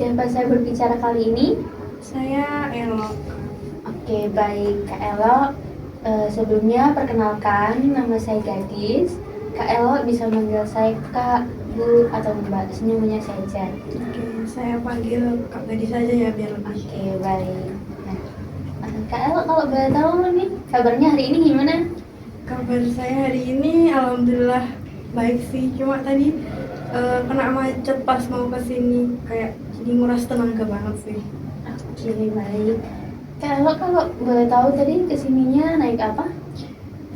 siapa saya berbicara kali ini? Saya Elo. Oke, baik Kak Elo. Sebelumnya perkenalkan, nama saya Gadis. Kak Elo bisa manggil saya Kak, Bu, atau Mbak, senyumnya saja. Oke, saya panggil Kak Gadis saja ya biar lebih. Oke, baik. Nah, Kak Elo kalau boleh tahu nih, kabarnya hari ini gimana? Kabar saya hari ini alhamdulillah baik sih. Cuma tadi kena macet pas mau kesini, kayak jadi nguras tenaga banget sih. Oke, baik. Kak Elo kalau boleh tahu tadi kesininya naik apa?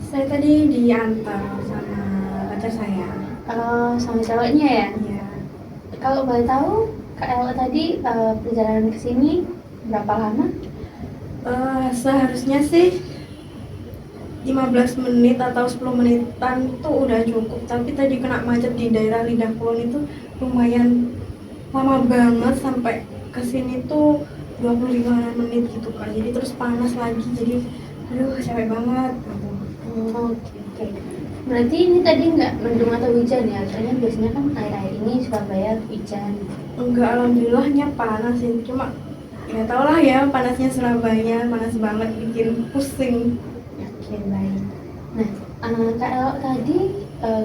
Saya tadi diantar sama pacar saya. Sama cowoknya ya? Iya. Kalau boleh tahu, Kak Elo tadi perjalanan ke sini berapa lama? Seharusnya sih 15 menit atau 10 menitan itu udah cukup, tapi tadi kena macet di daerah Lidah Kulon itu lumayan lama banget, sampai kesini tuh 25 menit gitu Kak. Jadi terus panas lagi, jadi aduh capek banget gitu. Oke. Berarti ini tadi nggak mendung atau hujan ya? Soalnya biasanya kan air-air ini Surabaya hujan. Enggak, alhamdulillahnya panas sih, cuma ya tau lah ya panasnya Surabaya, panas banget bikin pusing. Oke, baik. Nah, Kak Elo tadi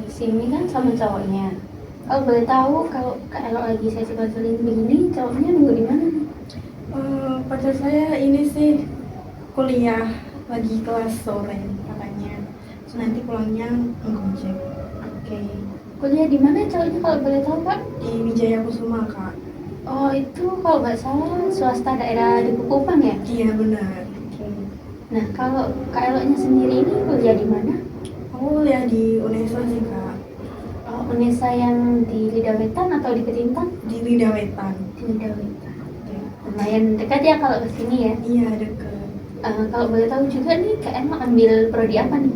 kesini kan sama cowoknya. Kalau boleh tahu, kalau Kak Elo lagi sesi konseling begini, cowoknya nunggu di mana nih? Pacar saya ini sih kuliah, lagi kelas sore katanya, terus nanti pulangnya ngojek Oke. Kuliah di mana cowoknya kalau boleh tahu, Kak? di Wijaya Kusuma Kak. Oh, itu kalau nggak salah swasta daerah di Kupang ya? Iya benar. Oke. Nah, kalau Kak Elo-nya sendiri ini kuliah di mana? Aku kuliah di Unesa sih Kak, Oh, Unesa yang di Lidah Wetan atau di Ketintang? di Lidah Wetan. Di Lidah Wetan. Oke. Lumayan dekat ya kalau ke sini ya. Iya deket. Kalau boleh tahu juga nih, Kak Elo ambil prodi apa nih?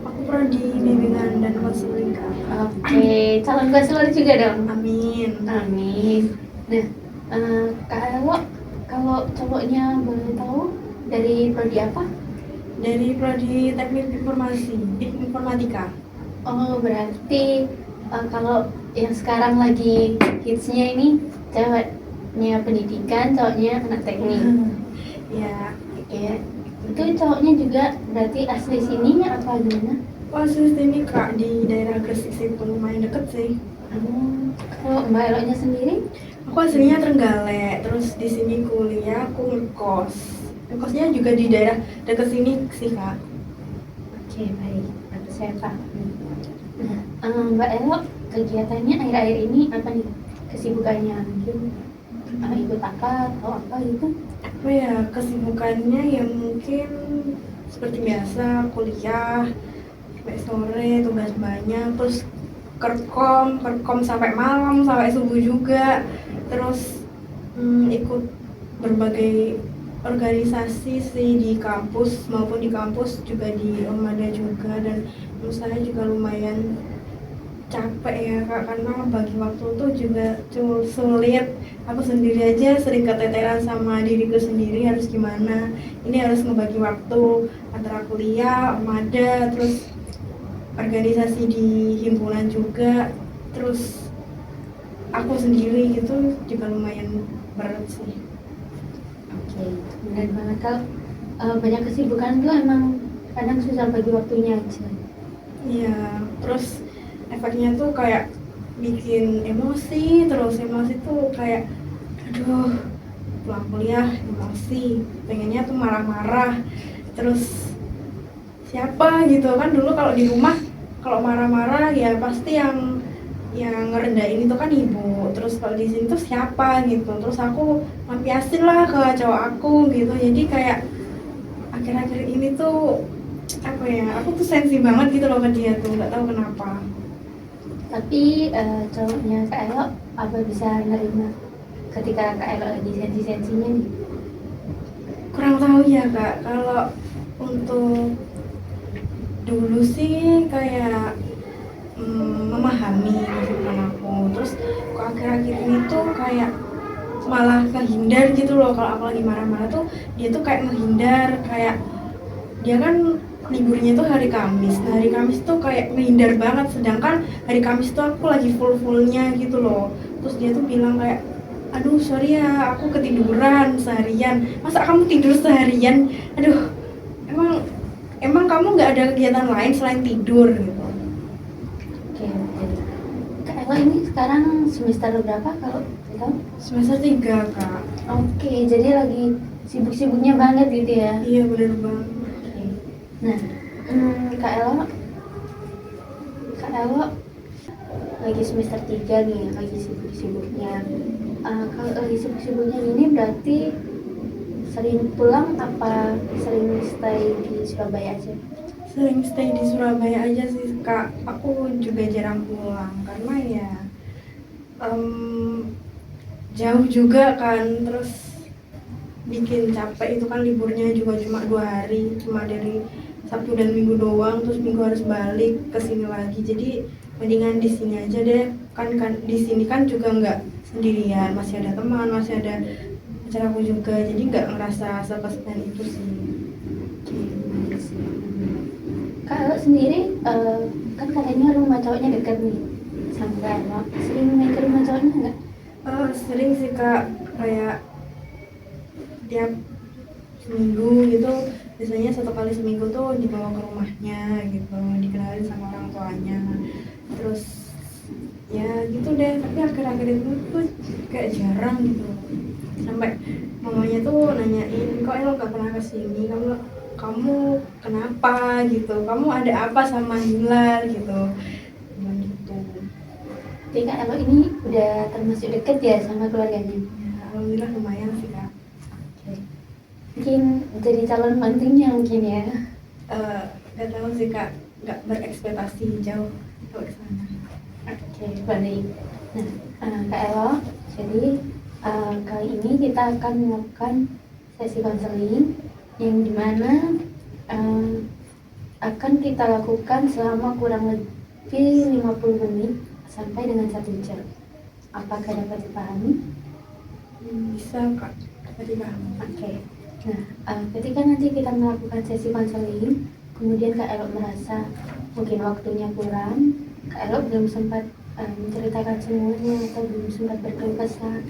Aku prodi bimbingan dan konseling Kak. Oke, calon konselor juga dong. Amin. Amin. Nah, Kak Elo, kalau cowoknya boleh tahu dari prodi apa? Dari prodi teknik informatika. Oh, berarti kalau yang sekarang lagi hitsnya ini ceweknya pendidikan, cowoknya anak teknik. Ya. Oke, itu cowoknya juga berarti asli sini apa gimana? Posisi ini Kak di daerah Gresik situ, lumayan deket sih. Kalau Mbak Elo-nya sendiri? Aku aslinya Trenggalek, terus di sini kuliah aku ngekos. Ngekosnya juga di daerah dekat sini sih Kak. Oke, baik. Saya paham. Nah, Mbak Elo, kegiatannya akhir-akhir ini apa nih? Kesibukannya mungkin ikut apa atau apa gitu? Oh ya, kesibukannya ya mungkin seperti biasa, kuliah sampai sore, tugas banyak, terus kerkom sampai malam, sampai subuh juga. Terus ikut berbagai organisasi sih di kampus maupun di kampus juga, di Omada juga, dan menurut saya juga lumayan capek ya Kak, karena bagi waktu tuh juga sulit. Aku sendiri aja sering keteteran sama diriku sendiri harus gimana. Ini harus ngebagi waktu antara kuliah, Omada, terus organisasi di himpunan juga, terus aku sendiri gitu, juga lumayan berat sih. Oke, benar banget. Kalau banyak kesibukan tuh emang kadang susah bagi waktunya aja. Iya, terus efeknya tuh kayak bikin emosi, terus emosi tuh kayak aduh, pulang kuliah emosi, pengennya tuh marah-marah. Terus siapa gitu kan, dulu kalau di rumah kalau marah-marah ya pasti yang ngerendahin itu kan ibu. Terus kalau di sini tuh siapa gitu, terus aku lampiasin lah ke cowok aku gitu. Jadi kayak akhir-akhir ini tuh apa ya, aku tuh sensi banget gitu loh ke dia tuh, nggak tahu kenapa. Tapi cowoknya Kak Elo apa bisa nerima ketika Kak Elo lagi sensi-sensinya nih? Kurang tahu ya Kak, kalau untuk dulu sih kayak memahami kesibukan aku, terus kok akhir-akhir ini tuh kayak malah ngehindar gitu loh. Kalau aku lagi marah-marah tuh dia tuh kayak ngehindar, kayak dia kan liburnya tuh hari Kamis. Nah hari Kamis tuh kayak ngehindar banget, sedangkan hari Kamis tuh aku lagi full-fullnya gitu loh. Terus dia tuh bilang kayak aduh sorry ya aku ketiduran seharian. Masa kamu tidur seharian? Aduh, emang kamu nggak ada kegiatan lain selain tidur gitu. Oke, jadi Kak Elo ini sekarang semester berapa kalau tahu? Semester 3 kak. Oke, jadi lagi sibuk-sibuknya banget gitu ya. Iya bener banget. Oke. Nah, Kak Elo lagi semester 3 nih, lagi sibuk-sibuknya. Kalau lagi sibuk-sibuknya ini berarti sering pulang apa sering stay di Surabaya aja? Sering stay di Surabaya aja sih kak. Aku juga jarang pulang karena ya jauh juga kan, terus bikin capek. Itu kan liburnya juga cuma 2 hari, cuma dari Sabtu dan Minggu doang, terus Minggu harus balik ke sini lagi. Jadi mendingan di sini aja deh. Kan di sini kan juga nggak sendirian, masih ada teman, masih ada pacar aku juga. Jadi nggak ngerasa sepesepian itu sih. Kak Elo sendiri kan katanya rumah cowoknya dekat nih sama Kak Elo. Sering main ke rumah cowoknya nggak? Sering sih kak, kayak tiap seminggu gitu, biasanya 1 kali seminggu tuh dibawa ke rumahnya gitu, dikenalin sama orang tuanya. Terus ya gitu deh, tapi akhir-akhir itu tuh kayak jarang gitu, sampai mamanya tuh nanyain, kok Elo gak pernah kesini, kamu kenapa gitu, kamu ada apa sama Hilal gitu, bilang gitu. Jadi Kak Elo ini udah termasuk dekat ya sama keluarganya? Ya alhamdulillah lumayan sih kak. Mungkin jadi calon mantunya mungkin ya. Gak tahu sih kak, nggak berekspektasi jauh kalau ke sana. Oke, baik. Nah, Kak Elo, jadi kali ini kita akan melakukan sesi konseling yang dimana akan kita lakukan selama kurang lebih 50 menit sampai dengan 1 jam. Apakah dapat dipahami? Bisa kak, tadi paham. Oke. Nah, ketika nanti kita melakukan sesi konseling, kemudian Kak Elo merasa mungkin waktunya kurang, Kak Elo belum sempat menceritakan semuanya atau belum sempat berkeluh kesah,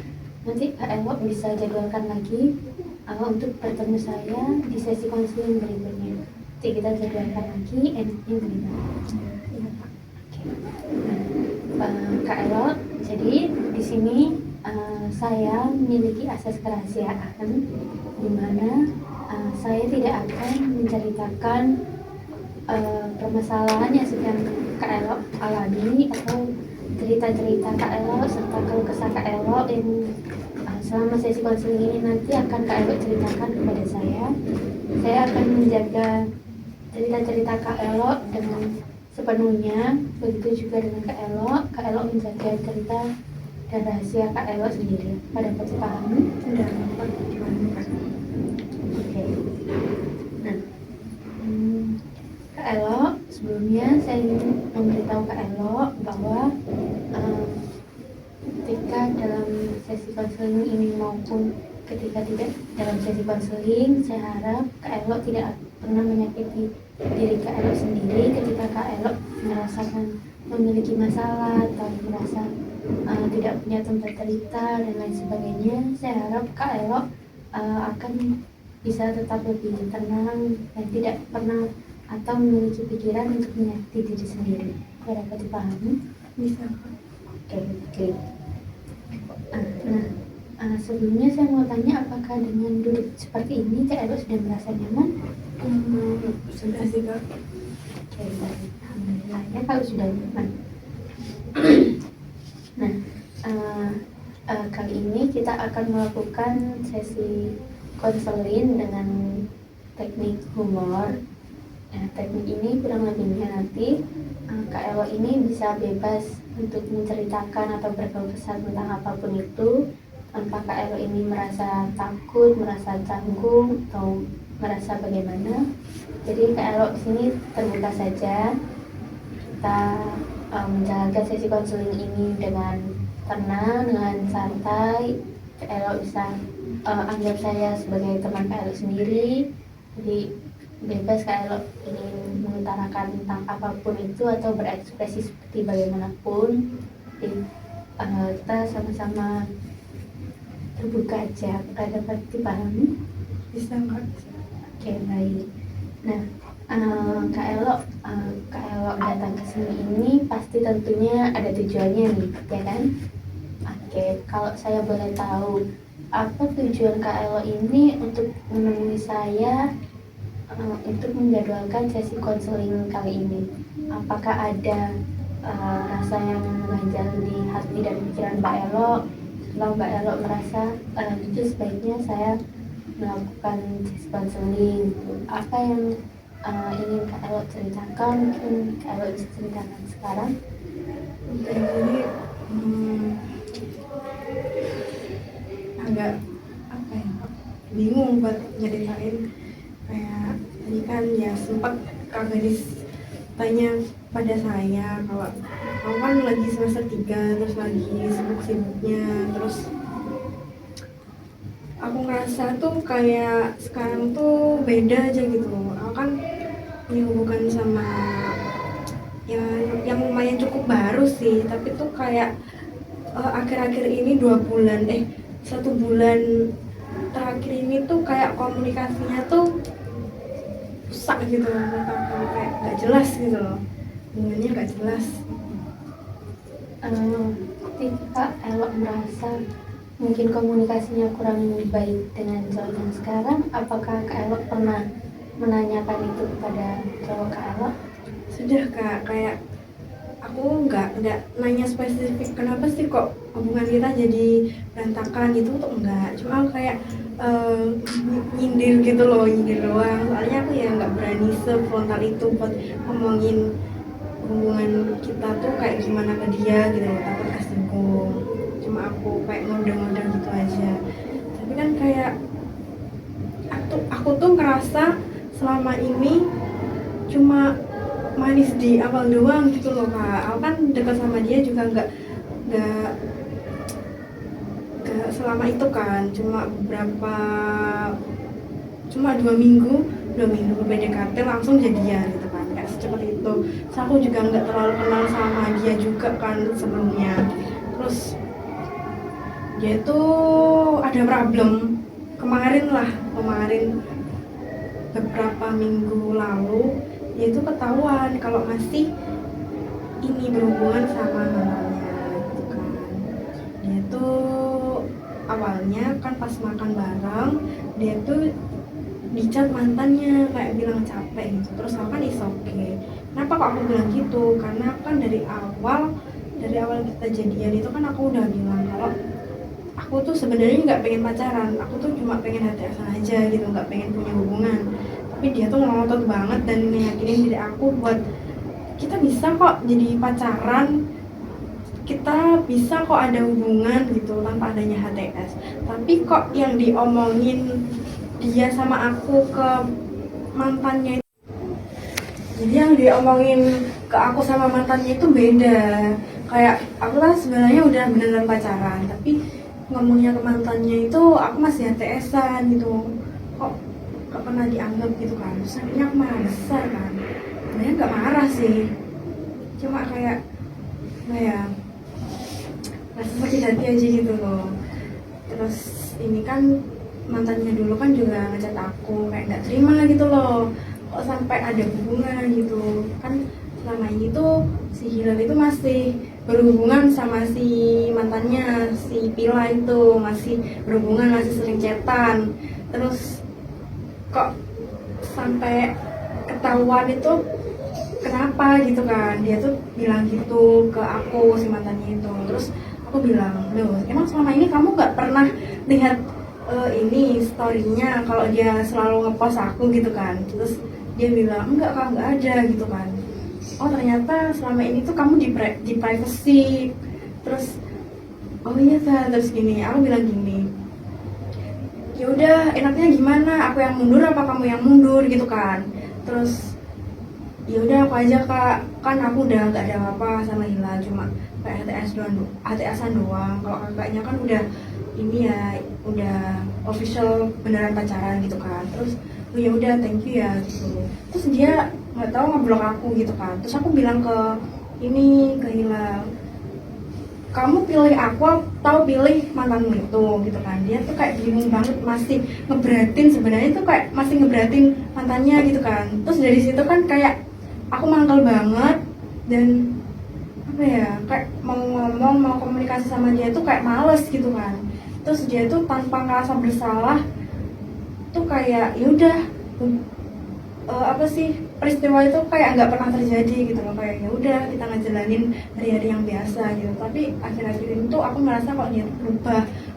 nanti Kak Elo bisa jadwalkan lagi untuk bertemu saya di sesi konseling berikutnya. Nanti kita jadwalkan lagi enaknya gimana. Iya kak. Oke. Nah, Kak Elo, jadi di sini saya memiliki akses kerahasiaan di mana saya tidak akan menceritakan permasalahan yang sedang Kak Elo alami atau cerita-cerita Kak Elo serta keluh kesah Kak Elo yang selama sesi konseling ini nanti akan Kak Elo ceritakan kepada saya. Saya akan menjaga cerita-cerita Kak Elo dengan sepenuhnya, begitu juga dengan Kak Elo. Kak Elo menjaga cerita dan rahasia Kak Elo sendiri. Pada dapat dipahami? Udah dapat gimana kak? Oke. Nah, Kak Elo, sebelumnya saya ingin memberitahu Kak Elo bahwa ketika dalam sesi konseling ini maupun ketika tidak dalam sesi konseling, saya harap Kak Elo tidak pernah menyakiti diri Kak Elo sendiri ketika Kak Elo merasakan memiliki masalah atau merasa tidak punya tempat cerita dan lain sebagainya. Saya harap Kak Elo akan bisa tetap lebih tenang dan tidak pernah atau memiliki pikiran untuk menyakiti diri sendiri. Apa dapat dipahami? Bisa kak. Oke. Sebelumnya saya mau tanya, apakah dengan duduk seperti ini Kak Elo sudah merasa nyaman? Sudah sih kak. Oke, baik. Alhamdulillah ya kalau sudah nyaman. Nah, kali ini kita akan melakukan sesi konseling dengan teknik humor. Nah, teknik ini kurang lebihnya nanti Kak Elo ini bisa bebas untuk menceritakan atau berkeluh kesah tentang apapun itu tanpa Kak Elo ini merasa takut, merasa canggung atau merasa bagaimana. Jadi Kak Elo di sini terbuka saja. Kita menjalankan sesi konseling ini dengan tenang, dengan santai. Kak Elo bisa anggap saya sebagai teman Kak Elo sendiri. Jadi bebas Kak Elo ingin mengutarakan tentang apapun itu atau berekspresi seperti bagaimanapun. Jadi kita sama-sama terbuka aja. Apakah dapat dipahami? Bisa nggak? Oke, baik. Nah, Kak Elo, Kak Elo datang ke sini ini pasti tentunya ada tujuannya nih, ya kan? Oke, kalau saya boleh tahu, apa tujuan Kak Elo ini untuk menemui saya, untuk menjadwalkan sesi konseling kali ini? Apakah ada rasa yang mengganjal di hati dan pikiran Mbak Elo, kalau Mbak Elo merasa itu sebaiknya saya melakukan sesi konseling? Apa yang ingin Kak Elo ceritakan? Mungkin Kak Elo bisa ceritakan sekarang. Jadi agak apa ya, bingung buat nyeritain. Kayak tadi kan ya sempat Kak Gadis tanya pada saya kalau aku kan lagi semester 3, terus lagi sibuk-sibuknya, terus aku ngerasa tuh kayak sekarang tuh beda aja gitu. Aku kan punya hubungan sama ya yang lumayan cukup baru sih, tapi tuh kayak akhir-akhir ini 2 bulan 1 bulan terakhir ini tuh kayak komunikasinya tuh rusak gitu loh, menurut aku kayak nggak jelas gitu loh, hubungannya nggak jelas. Ketika Elo merasa mungkin komunikasinya kurang baik dengan cowok yang sekarang, apakah Kak Elo pernah menanyakan itu kepada cowok Kak Elo? Sudah Kak, kayak aku nggak nanya spesifik kenapa sih kok hubungan kita jadi berantakan gitu tuh enggak, cuma kayak nyindir gitu loh, nyindir doang. Soalnya aku ya nggak berani sefrontal itu buat ngomongin hubungan kita tuh kayak gimana ke dia gitu loh, takut kesinggung. Cuma aku kayak ngode-ngode gitu aja. Tapi kan kayak aku tuh ngerasa selama ini cuma manis di awal doang gitu loh Kak. Aku kan dekat sama dia juga nggak selama itu kan, cuma 2 minggu PDKT langsung jadian gitu kan, kayak secepat itu. Terus aku juga nggak terlalu kenal sama dia juga kan sebelumnya. Terus dia tuh ada problem kemarin beberapa minggu lalu, dia tuh ketahuan kalau masih ini berhubungan sama mamanya gitu kan. Dia tuh awalnya kan pas makan bareng, dia tuh dicat mantannya, kayak bilang capek gitu. Terus aku kan is okay. Kenapa kok aku bilang gitu? Karena kan dari awal kita jadian itu kan aku udah bilang kalau aku tuh sebenarnya nggak pengen pacaran, aku tuh cuma pengen HTS aja gitu, nggak pengen punya hubungan. Tapi dia tuh ngotot banget dan ngeyakinin diri aku buat kita bisa kok jadi pacaran, kita bisa kok ada hubungan gitu tanpa adanya HTS. Tapi kok yang diomongin dia sama aku ke mantannya, jadi yang diomongin ke aku sama mantannya itu beda. Kayak aku kan sebenarnya udah beneran pacaran, tapi ngomongnya ke mantannya itu aku masih HTS-an gitu. Kok gak pernah dianggap gitu kan. Terus akhirnya aku marah besar kan. Sebenarnya gak marah sih, cuma kayak rasa sakit hati aja gitu loh. Terus ini kan mantannya dulu kan juga ngechat aku kayak nggak terima gitu loh, kok sampai ada hubungan gitu kan. Selama ini tuh si Hilal itu masih berhubungan sama si mantannya, si Pila itu masih berhubungan, masih sering chatan. Terus kok sampai ketahuan itu kenapa gitu kan, dia tuh bilang gitu ke aku, si mantannya itu. Terus aku bilang, loh emang selama ini kamu gak pernah lihat ini story-nya kalau dia selalu ngepost aku gitu kan. Terus dia bilang, enggak Kak, enggak ada gitu kan. Oh ternyata selama ini tuh kamu di privacy. Terus oh iya Kak, terus gini, aku bilang gini, ya udah enaknya gimana, aku yang mundur apa kamu yang mundur gitu kan. Terus ya udah aku aja Kak, kan aku udah gak ada apa-apa sama Hilal, cuma kayak HTS-an doang. Kalau kakaknya kan udah ini ya, udah official beneran pacaran gitu kan. Terus oh ya udah thank you ya gitu. Terus dia nggak tahu ngeblok aku gitu kan. Terus aku bilang ke Hilal, kamu pilih aku tahu pilih mantanmu itu gitu kan. Dia tuh kayak bingung banget, masih ngeberatin, sebenarnya tuh kayak masih ngeberatin mantannya gitu kan. Terus dari situ kan kayak aku mangkel banget, dan apa ya, kayak mau ngomong, mau komunikasi sama dia tuh kayak males gitu kan. Terus dia tuh tanpa ngerasa bersalah tuh kayak ya udah, apa sih, peristiwa itu kayak nggak pernah terjadi gitu loh, kayak ya udah kita ngejalanin hari-hari yang biasa gitu. Tapi akhir-akhir ini tuh aku ngerasa kok dia tuh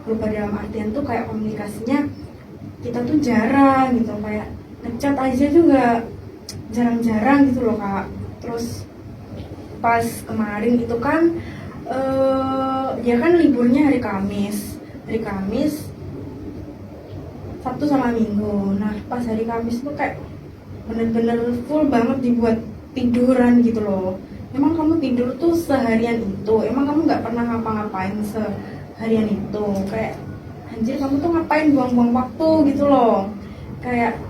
berubah dalam artian tuh kayak komunikasinya kita tuh jarang gitu, kayak ngechat aja juga jarang-jarang gitu loh kak. Terus pas kemarin itu kan dia kan liburnya hari Kamis, Sabtu sama Minggu. Nah pas hari Kamis tuh kayak bener-bener full banget dibuat tiduran gitu loh. Emang kamu tidur tuh seharian itu? Emang kamu nggak pernah ngapa-ngapain seharian itu? Kayak anjir, kamu tuh ngapain buang-buang waktu gitu loh. Kayak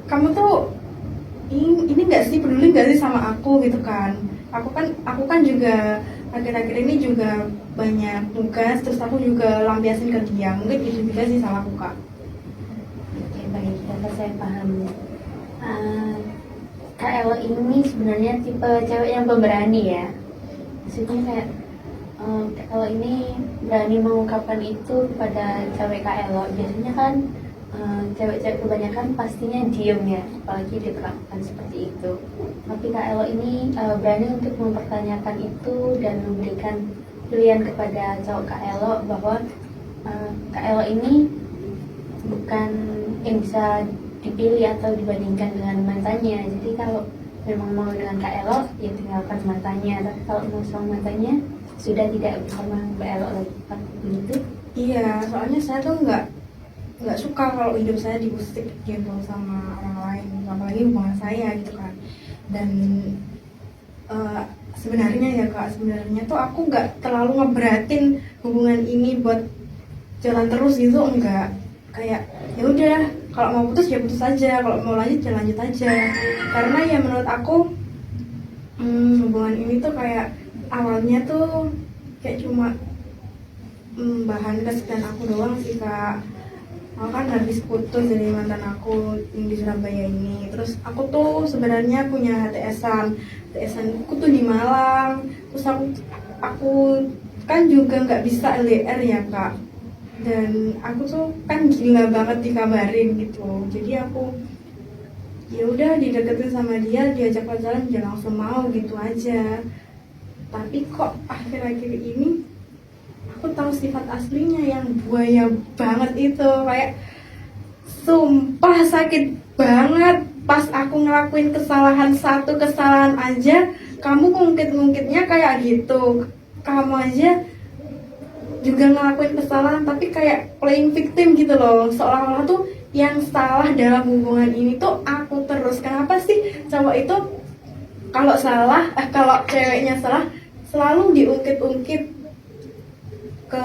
kamu tuh ini nggak sih, peduli nggak sih sama aku gitu kan. Aku kan juga akhir-akhir ini juga banyak tugas, terus aku juga lampiasin ke dia. Mungkin itu juga sih salahku kak. Oke, baik, dapat saya paham. Kak Elo ini sebenarnya tipe cewek yang pemberani ya. Maksudnya kayak Kak Elo ini berani mengungkapkan itu kepada cewek Kak Elo. Biasanya kan cewek-cewek kebanyakan pastinya diem ya, apalagi diperlakukan seperti itu. Tapi Kak Elo ini berani untuk mempertanyakan itu dan memberikan pilihan kepada cowok Kak Elo bahwa Kak Elo ini bukan yang bisa dipilih atau dibandingkan dengan mantannya. Jadi kalau memang mau dengan Kak Elo ya tinggalkan mantannya, tapi kalau mau sama mantannya sudah tidak bersama Kak Elo lagi. Begitu? Iya, soalnya saya tuh nggak suka kalau hidup saya diusik gitu sama orang lain, apalagi hubungan saya gitu kan. Dan sebenarnya ya kak, sebenarnya tuh aku nggak terlalu ngeberatin hubungan ini buat jalan terus gitu, enggak. Kayak ya udah, kalau mau putus ya putus aja, kalau mau lanjut ya lanjut aja. Karena ya menurut aku hubungan ini tuh kayak awalnya tuh kayak cuma bahan kesekian aku doang sih kak. Aku kan habis putus dari mantan aku yang di Surabaya ini. Terus aku tuh sebenarnya punya HTS-an aku tuh di Malang. Terus aku kan juga nggak bisa LDR ya kak. Dan aku tuh kan gila banget dikabarin gitu. Jadi aku ya udah dideketin sama dia, diajak pacaran, dia langsung mau gitu aja. Tapi kok akhir-akhir ini aku tahu sifat aslinya yang buaya banget itu. Kayak sumpah sakit banget. Pas aku ngelakuin satu kesalahan aja, kamu ngungkit-ngungkitnya kayak gitu. Kamu aja juga ngelakuin kesalahan tapi kayak playing victim gitu loh, seolah-olah tuh yang salah dalam hubungan ini tuh aku terus. Kenapa sih cowok itu kalau ceweknya salah selalu diungkit-ungkit ke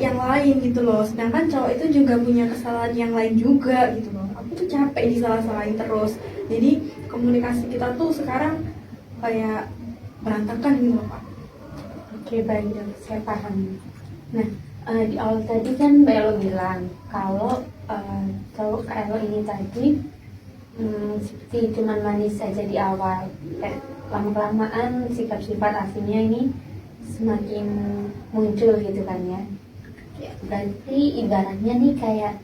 yang lain gitu loh, sedangkan cowok itu juga punya kesalahan yang lain juga gitu loh. Aku tuh capek disalah-salahin terus, jadi komunikasi kita tuh sekarang kayak berantakan gitu loh Pak. Oke, baik, saya paham. Nah, di awal tadi kan Mbak Elo bilang kalau cowok Kak Elo ini tadi seperti cuman manis saja di awal. Lama-kelamaan sikap-sifat aslinya ini semakin muncul gitu kan ya. Berarti ibaratnya nih kayak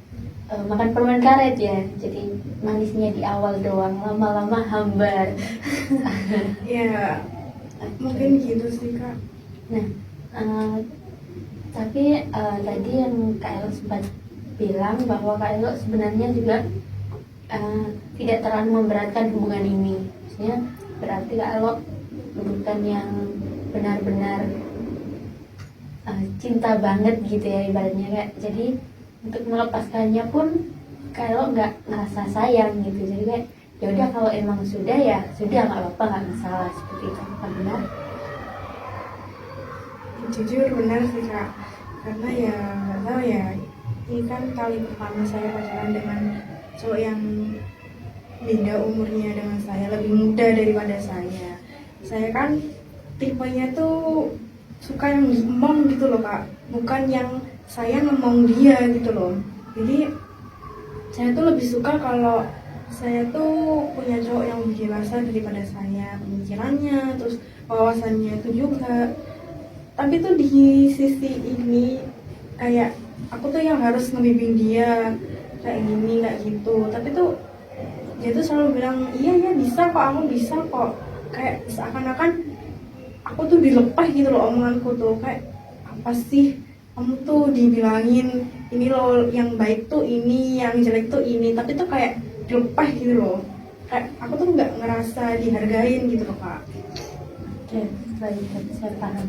makan permen karet ya. Jadi manisnya di awal doang, lama-lama hambar. Ya, mungkin gitu sih Kak. Nah, tapi tadi yang Kak Elo sempat bilang bahwa Kak Elo sebenarnya juga tidak terlalu memberatkan hubungan ini. Maksudnya berarti Kak Elo bukan yang benar-benar cinta banget gitu ya ibaratnya kayak. Jadi untuk melepaskannya pun Kak Elo nggak ngerasa sayang gitu. Jadi kayak ya udah, kalau emang sudah ya sudah, nggak apa-apa, nggak masalah, seperti itu. Apa benar? Jujur benar sih Kak, karena ya nggak tahu ya, ini kan kali pertama saya pacaran dengan cowok yang beda umurnya dengan saya, lebih muda daripada saya. Saya kan tipenya tuh suka yang ngomong gitu loh kak, bukan yang saya ngomong dia gitu loh. Jadi saya tuh lebih suka kalau saya tuh punya cowok yang lebih dewasa daripada saya, pemikirannya, terus wawasannya itu juga. Tapi tuh di sisi ini kayak aku tuh yang harus ngebimbing dia kayak gini kayak gitu. Tapi tuh dia tuh selalu bilang iya ya bisa kok, aku bisa kok. Kayak seakan-akan aku tuh dilepas gitu loh omonganku tuh, kayak apa sih kamu tuh dibilangin ini loh yang baik tuh ini, yang jelek tuh ini, tapi tuh kayak dilepas gitu loh, kayak aku tuh nggak ngerasa dihargain gitu loh kak. Oke, baik, saya paham.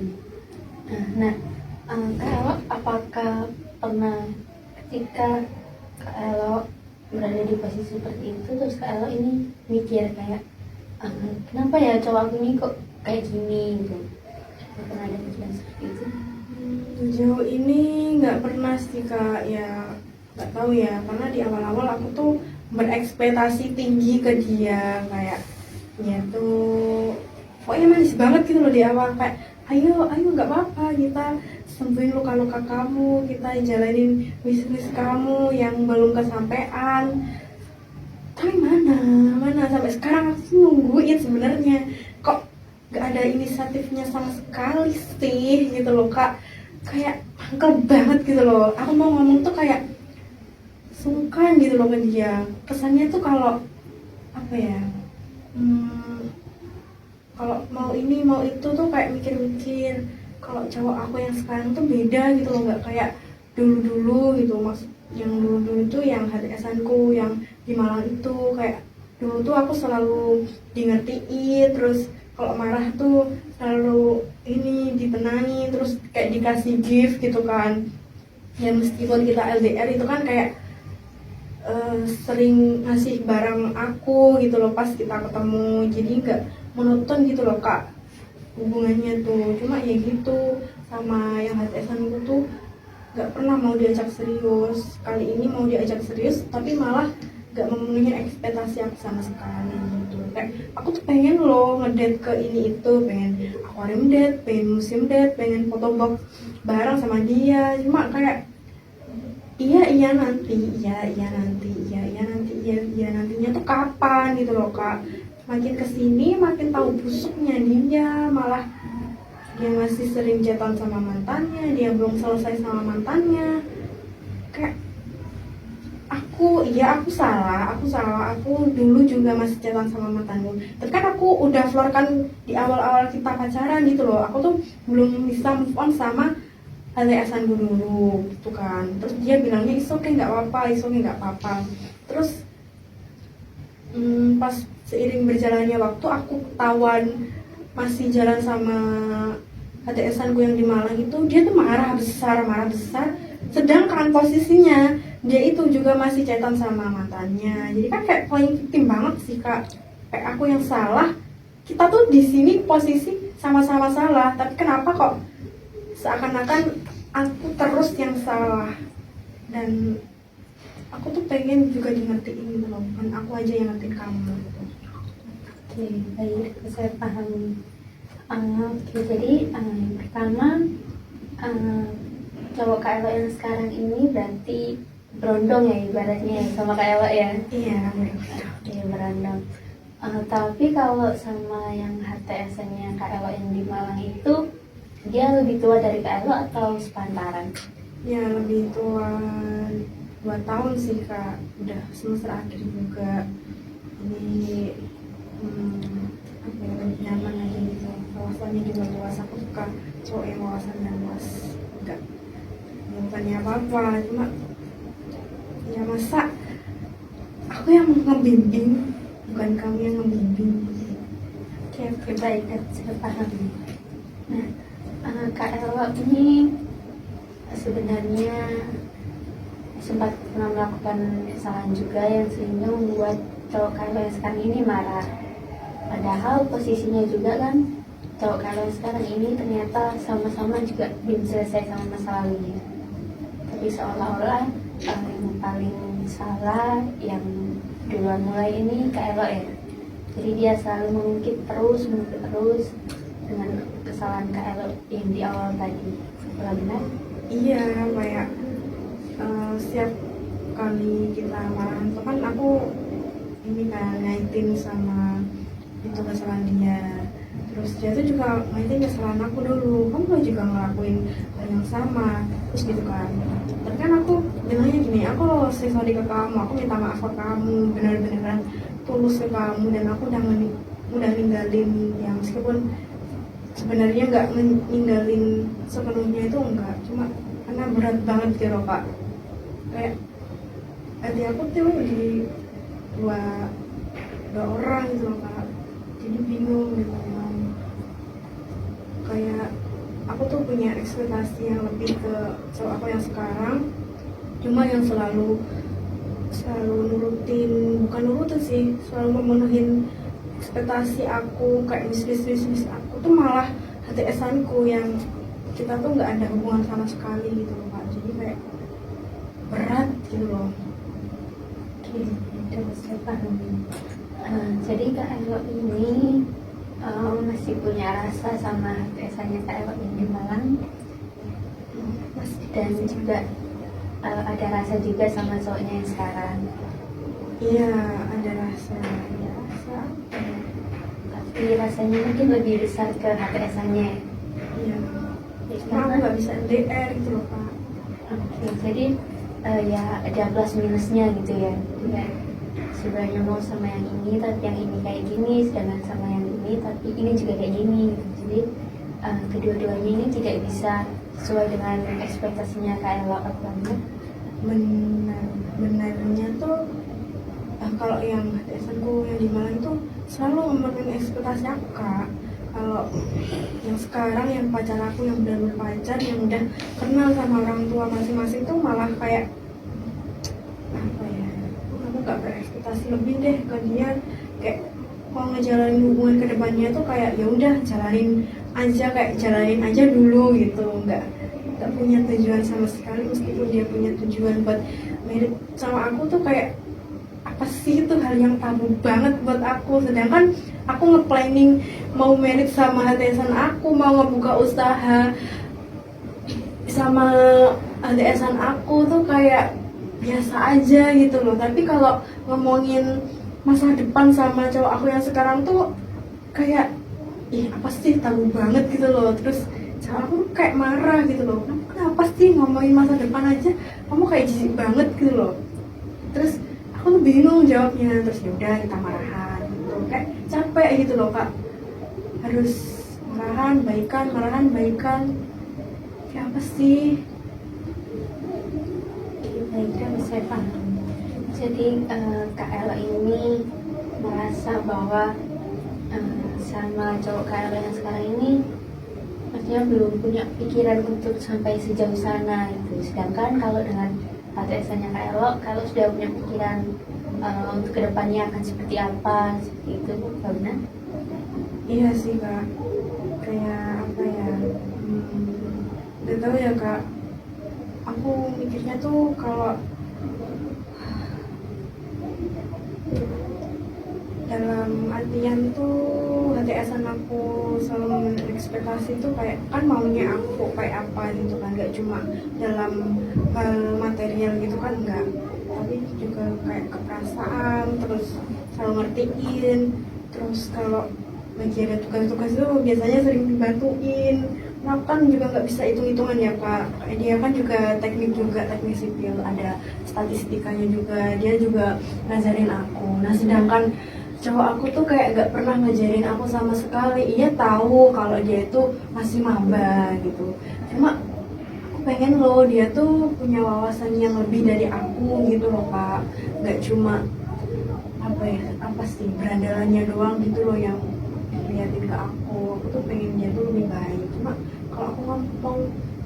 Nah, Kak Elo, apakah pernah ketika Kak Elo berada di posisi seperti itu, terus Kak Elo ini mikir kayak, kenapa ya cowok aku ini kok kayak gini gitu? Pernah ada pikiran seperti itu? Sejauh ini nggak pernah sih kak, ya nggak tahu ya, karena di awal-awal aku tuh berekspektasi tinggi ke dia, kayak dia tuh pokoknya manis banget gitu loh di awal, kayak ayo nggak apa-apa, kita sembuhin luka-luka kamu, kita jalanin bisnis kamu yang belum kesampaian. Tapi mana sampai sekarang aku nungguin sebenarnya, kok nggak ada inisiatifnya sama sekali sih gitu loh kak. Kayak mangkel banget gitu loh, aku mau ngomong tuh kayak sungkan gitu loh ke dia. Kesannya tuh kalau apa ya, kalau mau ini mau itu tuh kayak mikir-mikir. Kalau cowok aku yang sekarang tuh beda gitu loh, nggak kayak dulu-dulu gitu. Maksud yang dulu-dulu tuh yang HTS-anku yang di Malang itu, kayak dulu tuh aku selalu di ngertiin, terus kalau marah tuh selalu ini ditenangin, terus kayak dikasih gift gitu kan. Ya meskipun kita LDR itu kan kayak sering ngasih barang aku gitu loh pas kita ketemu, jadi nggak monoton gitu loh kak hubungannya tuh. Cuma ya gitu, sama yang HTS-an itu tuh nggak pernah mau diajak serius. Kali ini mau diajak serius tapi malah nggak memenuhi ekspektasi aku sama sekali gitu. Kayak aku tuh pengen loh ngedate ke ini itu, pengen aquarium date, pengen museum date, pengen foto box bareng sama dia. Cuma kayak iya nanti, nantinya tuh kapan gitu loh kak. Makin kesini makin tahu busuknya dia, malah dia masih sering chatan sama mantannya, dia belum selesai sama mantannya. Kayak aku salah, aku dulu juga masih chatan sama mantanku. Tapi kan aku udah flor kan di awal-awal kita pacaran gitu loh, aku tuh belum bisa move on sama LDS-an dulu gitu kan. Terus dia bilangnya is okay nggak apa-apa. Terus pas seiring berjalannya waktu aku ketahuan masih jalan sama HTS-an gue yang di Malang itu, dia tuh marah besar, sedangkan posisinya dia itu juga masih chatan sama mantannya. Jadi kan kayak playing victim banget sih kak, kayak aku yang salah. Kita tuh di sini posisi sama-sama salah, tapi kenapa kok seakan-akan aku terus yang salah. Dan aku tuh pengen juga di ngertiin gitu loh, bukan aku aja yang ngertiin kamu gitu. Oke, baik, saya paham. Oke, jadi yang pertama, cowok Kak Elo yang sekarang ini berarti berondong ya ibaratnya ya, sama Kak Elo ya? Iya, Iya, berondong. Tapi kalau sama yang HTS-nya Kak Elo yang di Malang itu, dia lebih tua dari Kak Elo atau sepantaran? ya lebih tua 2 tahun sih kak, udah semester akhir juga. Ini apa ya, lebih nyaman aja gitu, wawasannya juga luas. Aku suka cowok yang wawasannya luas, enggak ya bukannya apa-apa, cuma ya masa aku yang ngebimbing bukan kamu yang ngebimbing. Oke, baik, saya paham. Nah, Kak Elo ini sebenarnya sempat pernah melakukan kesalahan juga yang sehingga membuat cowok Kak Elo yang sekarang ini marah. Padahal posisinya juga kan cowok Kak Elo yang sekarang ini ternyata sama-sama juga belum selesai sama masa lalunya. Tapi seolah-olah yang paling salah yang duluan mulai ini Kak Elo ya. Jadi dia selalu mengungkit terus, dengan kesalahan Kak Elo yang di awal tadi? Apakah benar? Iya, kayak setiap kali kita marah itu kan aku ini kan ngaitin sama itu kesalahan dia, terus dia tuh juga ngaitin kesalahan aku dulu, kamu juga ngelakuin hal yang sama, terus gitu kan. Tapi kan aku bilangnya gini, aku sorry ke kamu, aku minta maaf ke kamu, benar-beneran tulus ke kamu, dan aku udah ninggalin yang meskipun sebenarnya nggak ninggalin sepenuhnya itu enggak, cuma karena berat banget gitu loh Kak, kayak hati aku tuh di dua orang gitu loh Kak, jadi bingung gitu. Kayak aku tuh punya ekspektasi yang lebih ke cowok aku yang sekarang, cuma yang selalu nurutin, bukan nurutin sih, selalu memenuhin ekspektasi aku, kayak bisnis aku tuh malah HTS-anku yang kita tuh nggak ada hubungan sama sekali gitu loh Kak, jadi kayak berat gitu loh. Oke, udah saya paham. Jadi Kak Elo ini masih punya rasa sama biasanya Kak Elo yang di Malang, dan juga ada rasa juga sama cowoknya yang sekarang. Iya, ada rasa. Tapi rasanya mungkin lebih besar ke HTS-nya. Iya. Cuma aku nggak bisa LDR gitu loh Kak. Oke, jadi ya ada plus minusnya gitu ya. Tidak sebenarnya mau sama yang ini, tapi yang ini kayak gini, sedangkan sama yang ini, tapi ini juga kayak gini. Gitu. Jadi kedua-duanya ini tidak bisa sesuai dengan ekspektasinya Kak Elo apa? Benarnya tuh kalau yang HTS-ku yang di Malang itu selalu memenuhi ekspektasi aku Kak. Kalau yang sekarang yang pacar aku yang benar-benar pacar yang udah kenal sama orang tua masing-masing tuh malah kayak apa ya, aku gak berekspektasi lebih deh ke dia, kayak mau ngejalanin hubungan ke depannya tuh kayak ya udah jalanin aja dulu gitu, nggak punya tujuan sama sekali, meskipun dia punya tujuan buat merit sama aku tuh kayak apa sih, itu hal yang tabu banget buat aku, sedangkan aku nge-planning mau merit sama HTSan aku, mau ngebuka usaha sama HTSan aku tuh kayak biasa aja gitu loh. Tapi kalau ngomongin masa depan sama cowok aku yang sekarang tuh kayak apa sih, tabu banget gitu loh. Terus cowok aku kayak marah gitu loh, kenapa sih ngomongin masa depan aja kamu kayak jijik banget gitu loh. Terus aku tuh bingung jawabnya, terus yaudah kita marahan gitu, kayak capek gitu loh Kak, harus marahan baikan, kayak apa sih. Baiklah, saya paham. Jadi Kak Elo ini merasa bahwa sama cowok Kak Elo yang sekarang ini maksudnya belum punya pikiran untuk sampai sejauh sana gitu. Sedangkan kalau dengan HTS-nya Kak Elo, kalau sudah punya pikiran untuk kedepannya akan seperti apa, seperti itu, benar? Iya sih Kak, kayak apa ya, gak tahu ya Kak, aku mikirnya tuh kalau dalam artian tuh HTSan aku selalu ekspektasi tuh kayak kan maunya aku kayak apa gitu kan, gak cuma dalam hal material gitu kan, enggak, tapi juga kayak keperasaan, terus selalu ngertiin, terus kalau lagi ada tugas-tugas tuh biasanya sering dibantuin. Nah kan juga nggak bisa hitung-hitungan ya Kak, dia kan juga teknik sipil, ada statistikanya juga, dia juga ngajarin aku. Nah sedangkan cowok aku tuh kayak nggak pernah ngajarin aku sama sekali. Iya tahu kalau dia itu masih maba gitu, cuma aku pengen loh dia tuh punya wawasan yang lebih dari aku gitu loh Kak, nggak cuma apa sih berandalannya doang gitu loh yang liatin ke aku tuh pengen dia tuh lebih baik. Cuma kalau aku ngomong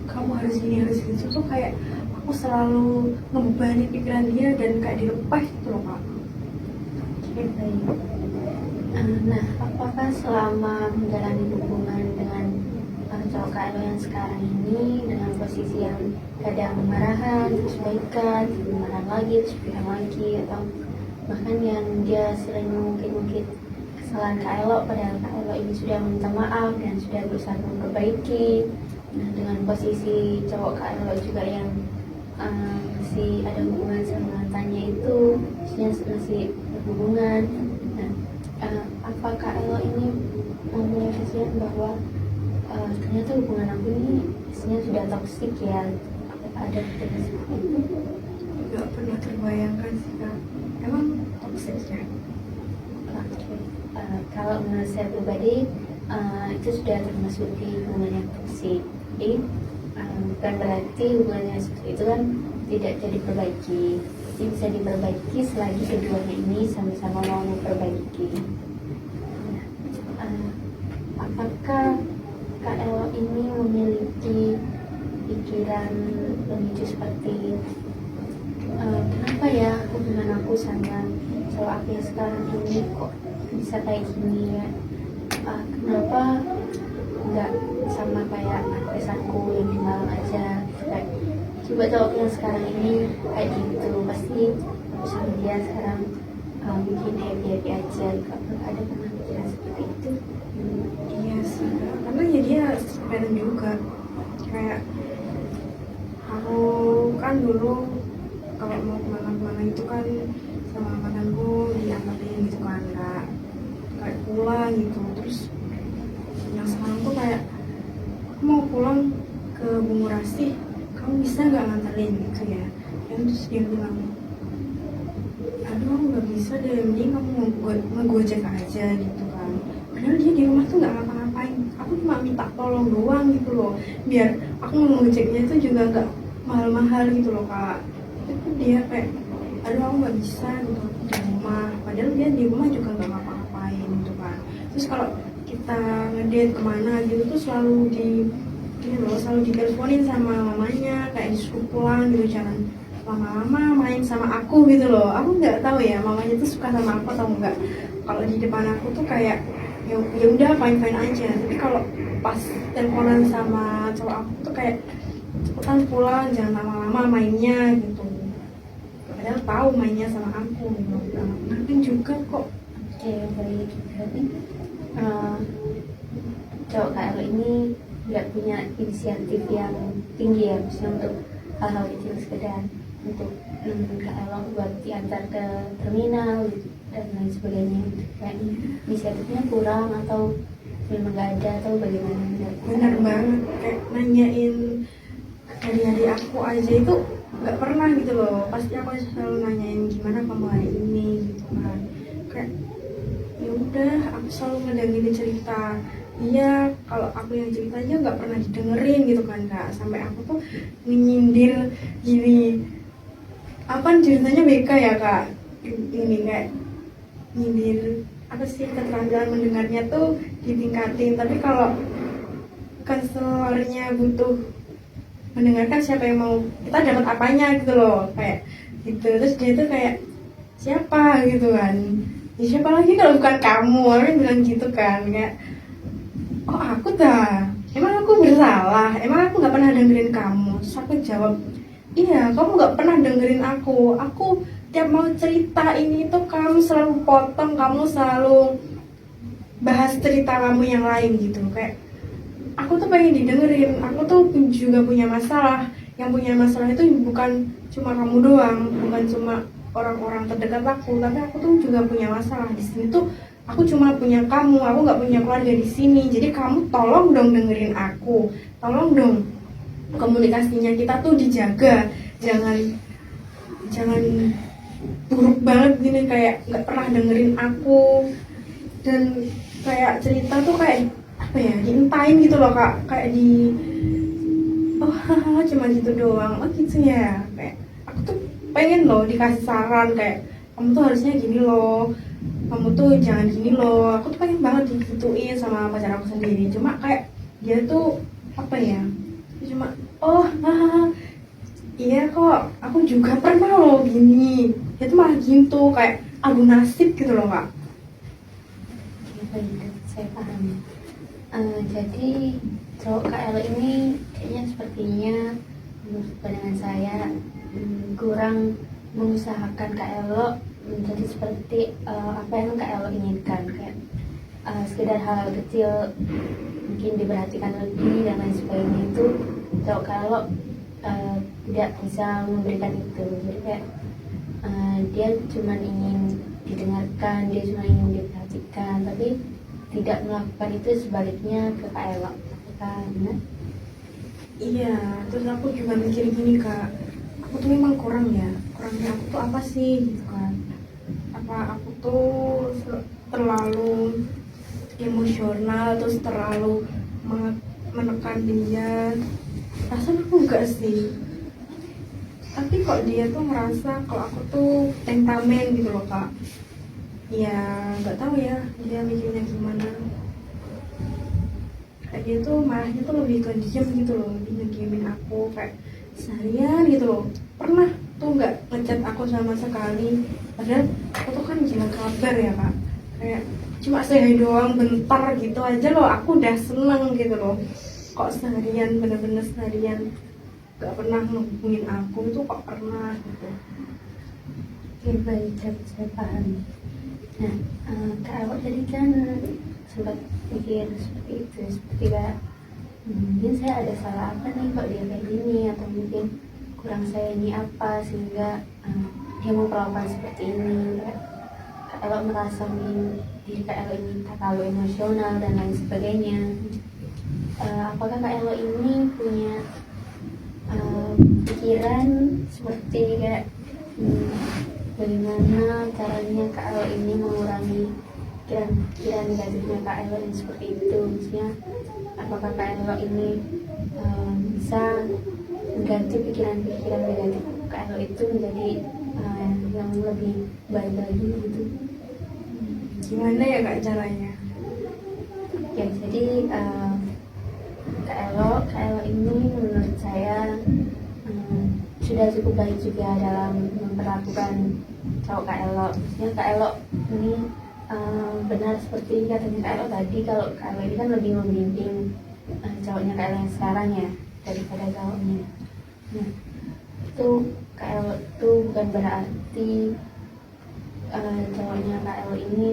kamu harus gini harus gitu tuh kayak aku selalu ngebebani pikiran dia dan kayak dilepas gitu loh Kak. Oke, baik. Nah, apakah selama menjalani hubungan dengan cowok Kak Elo yang sekarang ini dengan posisi yang kadang marahan, terus baikan, marahan lagi, terus baikan lagi, atau bahkan yang dia sering mungkin kesalahan Kak Elo, padahal Kak Elo ini sudah minta maaf dan sudah berusaha memperbaiki. Nah, dengan posisi cowok Kak Elo juga yang masih ada hubungan sama mantannya itu, masih berhubungan. Nah, apa Kak Elo ini mempunyai kesadaran bahwa ternyata hubungan aku ini isinya sudah toksik ya, ada seperti itu? Gak pernah terbayangkan sih Kak, emang toksik ya? Kalau menurut saya pribadi itu sudah termasuk di hubungan yang toksik. Jadi bukan berarti hubungannya seperti itu kan tidak jadi diperbaiki. Jadi bisa diperbaiki selagi keduanya ini sama-sama mau memperbaiki. Apakah Kak Elo ini memiliki pikiran pemicu seperti kenapa ya hubungan aku sama cowok aku yang sekarang ini kok bisa kayak gini ya, kenapa nggak sama kayak artisanku yang di Malang aja, kayak coba cowok yang sekarang ini kayak gitu, pasti aku sama dia sekarang bikin happy aja. Ada pernah pikiran seperti itu? Iya sih Kak, karena ya dia parent juga. Kayak aku kan dulu kalau mau kemana-mana itu kan sama mantanku diantarin gitu kan Kak, kayak pulang gitu. Terus yang sekarang tuh kayak aku mau pulang ke Bungurasi, kamu bisa nggak nganterin gitu ya. Dan terus dia bilang, aduh aku nggak bisa deh, mending kamu ngegojek aja gitu kan. Padahal dia di rumah tuh nggak ngapa-ngapain, aku cuma minta tolong doang gitu loh, biar aku ngegojeknya itu juga nggak mahal-mahal gitu loh Kak. Tapi dia kayak, aduh aku nggak bisa gitu di rumah, padahal dia di rumah juga nggak ngapa-ngapain gitu kan. Terus kalau kita ngedate kemana gitu tuh selalu selalu diteleponin sama mamanya, kayak disuruh pulang gitu, jangan lama-lama main sama aku gitu loh. Aku nggak tahu ya mamanya tuh suka sama aku atau enggak. Kalau di depan aku tuh kayak ya udah fine aja, tapi kalau pas teleponan sama cowok aku tuh kayak cepetan pulang, jangan lama-lama mainnya gitu. Padahal tahu mainnya sama aku gitu. Nanti juga kok. Oke, baik. Berarti cowok Kak Elo ini nggak punya inisiatif yang tinggi ya, misalnya untuk hal-hal kecil sekedar untuk Kak Elo buat diantar ke terminal dan lain sebagainya. Kayak inisiatifnya kurang atau memang nggak ada atau bagaimana? Benar banget, kayak nanyain hari-hari aku aja itu nggak pernah gitu loh. Pasti aku selalu nanyain gimana kamu hari ini gitu kan. Kayak ya udah, aku selalu ngedengerin cerita. Iya, kalau aku yang cerita aja nggak pernah didengerin gitu kan Kak. Sampai aku tuh nyindir gini, apa ceritanya BK ya Kak, ini kayak nyindir apa sih, keterampilan mendengarnya tuh ditingkatin, tapi kalau konselornya butuh mendengarkan, siapa yang mau, kita dapat apanya gitu loh, kayak gitu. Terus dia tuh kayak siapa gitu kan, ya siapa lagi kalau bukan kamu, orang bilang gitu kan. Kayak oh aku dah, emang aku bersalah, emang aku nggak pernah dengerin kamu. Terus aku jawab, iya kamu nggak pernah dengerin aku tiap mau cerita ini tuh kamu selalu potong, kamu selalu bahas cerita kamu yang lain gitu. Kayak aku tuh pengen didengerin, aku tuh juga punya masalah. Yang punya masalah itu bukan cuma kamu doang, bukan cuma orang-orang terdekat aku, tapi aku tuh juga punya masalah. Di sini tuh aku cuma punya kamu, aku nggak punya keluarga di sini. Jadi kamu tolong dong dengerin aku, tolong dong komunikasinya kita tuh dijaga, jangan buruk banget gini, kayak nggak pernah dengerin aku. Dan kayak cerita tuh kayak apa ya, diintain gitu loh Kak, kayak oh hahaha cuma gitu doang, oh gitu ya. Kayak aku tuh pengen loh dikasih saran, kayak kamu tuh harusnya gini loh, kamu tuh jangan gini loh. Aku tuh pengen banget digituin sama pacar aku sendiri, cuma kayak dia tuh apa ya, cuma oh hahaha iya kok aku juga pernah loh gini. Dia tuh malah gitu, kayak abu nasib gitu loh Kak. Baik, saya paham. Jadi cowok Kak Elo ini kayaknya sepertinya menurut pandangan saya kurang mengusahakan Kak Elo menjadi seperti apa yang Kak Elo inginkan. Kayak sekedar hal kecil mungkin diperhatikan lebih dan lain sebagainya itu kalau tidak bisa memberikan itu. Jadi kayak dia cuma ingin didengarkan, dia cuma ingin diperhatikan, tapi tidak melakukan itu sebaliknya ke Kak Elo. Karena Iya, terus aku juga mikir gini Kak, aku tuh memang kurangnya aku tuh apa sih gitu kan. Apa aku tuh terlalu emosional, terus terlalu menekan dia. Rasanya aku enggak sih, tapi kok dia tuh merasa kalau aku tuh temperamen gitu loh Kak. Ya nggak tahu ya dia mikirnya gimana. Kayak dia tuh marahnya tuh lebih ke diam gitu loh, lebih ngediemin aku kayak seharian gitu loh. Pernah tuh nggak ngechat aku sama sekali, padahal aku tuh kan jaga kabar ya Kak. Kayak cuma say doang bentar gitu aja loh, aku udah seneng gitu loh. Kok seharian, bener-bener seharian gak pernah ngehubungin aku itu kok pernah gitu. oke, baik, saya paham. Nah, Kak Elo tadi kan sempat mikir seperti itu, seperti kayak mungkin saya ada salah apa nih kok dia kayak gini, atau mungkin kurang saya ini apa sehingga dia memperlakukan seperti ini. Kak Elo merasa mungkin diri Kak Elo ini terlalu emosional dan lain sebagainya. Apakah Kak Elo ini punya pikiran seperti kayak bagaimana caranya Kak Elo ini mengurangi pikiran negatifnya Kak Elo yang seperti itu? Maksudnya apakah Kak Elo ini bisa mengganti pikiran-pikiran negatif Kak Elo itu menjadi yang lebih baik lagi gitu? Gimana ya Kak caranya? Ya, jadi Kak Elo ini menurut saya sudah cukup baik juga dalam memperlakukan cowok Kak Elo. Maksudnya Kak Elo ini benar seperti katanya Kak Elo tadi, kalau Kak Elo ini kan lebih membimbing cowoknya Kak Elo yang sekarang ya daripada cowoknya. Nah, itu Kak Elo itu bukan berarti cowoknya Kak Elo ini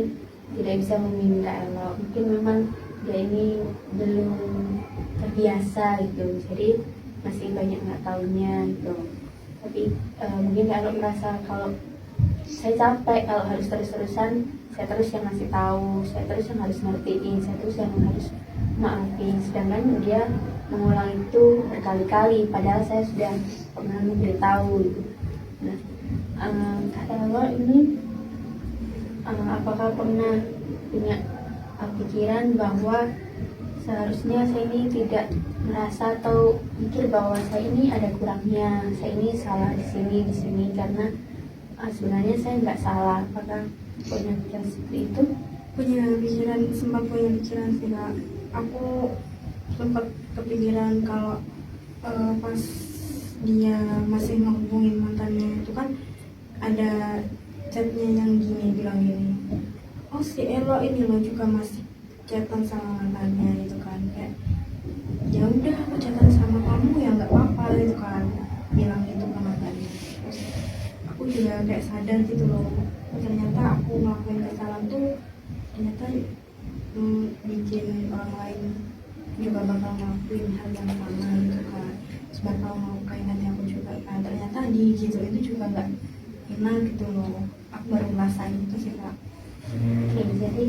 tidak bisa membimbing Kak Elo. Mungkin memang dia ini belum terbiasa gitu, jadi masih banyak nggak tahunya gitu. Tapi mungkin Kak Elo merasa kalau saya capek kalau harus terus-terusan, saya terus yang ngasih tahu, saya terus yang harus ngertiin, saya terus yang harus maafin, sedangkan dia mengulang itu berkali-kali padahal saya sudah pernah memberitahu gitu. Nah, Kak Elo ini apakah pernah punya pikiran bahwa seharusnya saya ini tidak merasa atau mikir bahwa saya ini ada kurangnya, saya ini salah di sini karena sebenarnya saya nggak salah? Apakah punya pikiran seperti itu? Sempat punya pikiran sih Kak. Aku sempat kepikiran kalau pas dia masih menghubungin mantannya itu kan ada chatnya yang bilang gini, oh si Elo ini loh juga masih chatan sama mantannya gitu kan. Kayak ya udah aku chatan sama kamu ya nggak apa-apa gitu kan, bilang gitu ke mantannya. Terus aku juga kayak sadar gitu loh, ternyata aku ngelakuin kesalahan tuh ternyata bikin orang lain juga bakal ngelakuin hal yang sama gitu kan, terus bakal ngelukain hati aku juga kan. Ternyata di gitu itu juga nggak enak gitu loh. Aku baru ngerasain itu sih Kak. Oke, jadi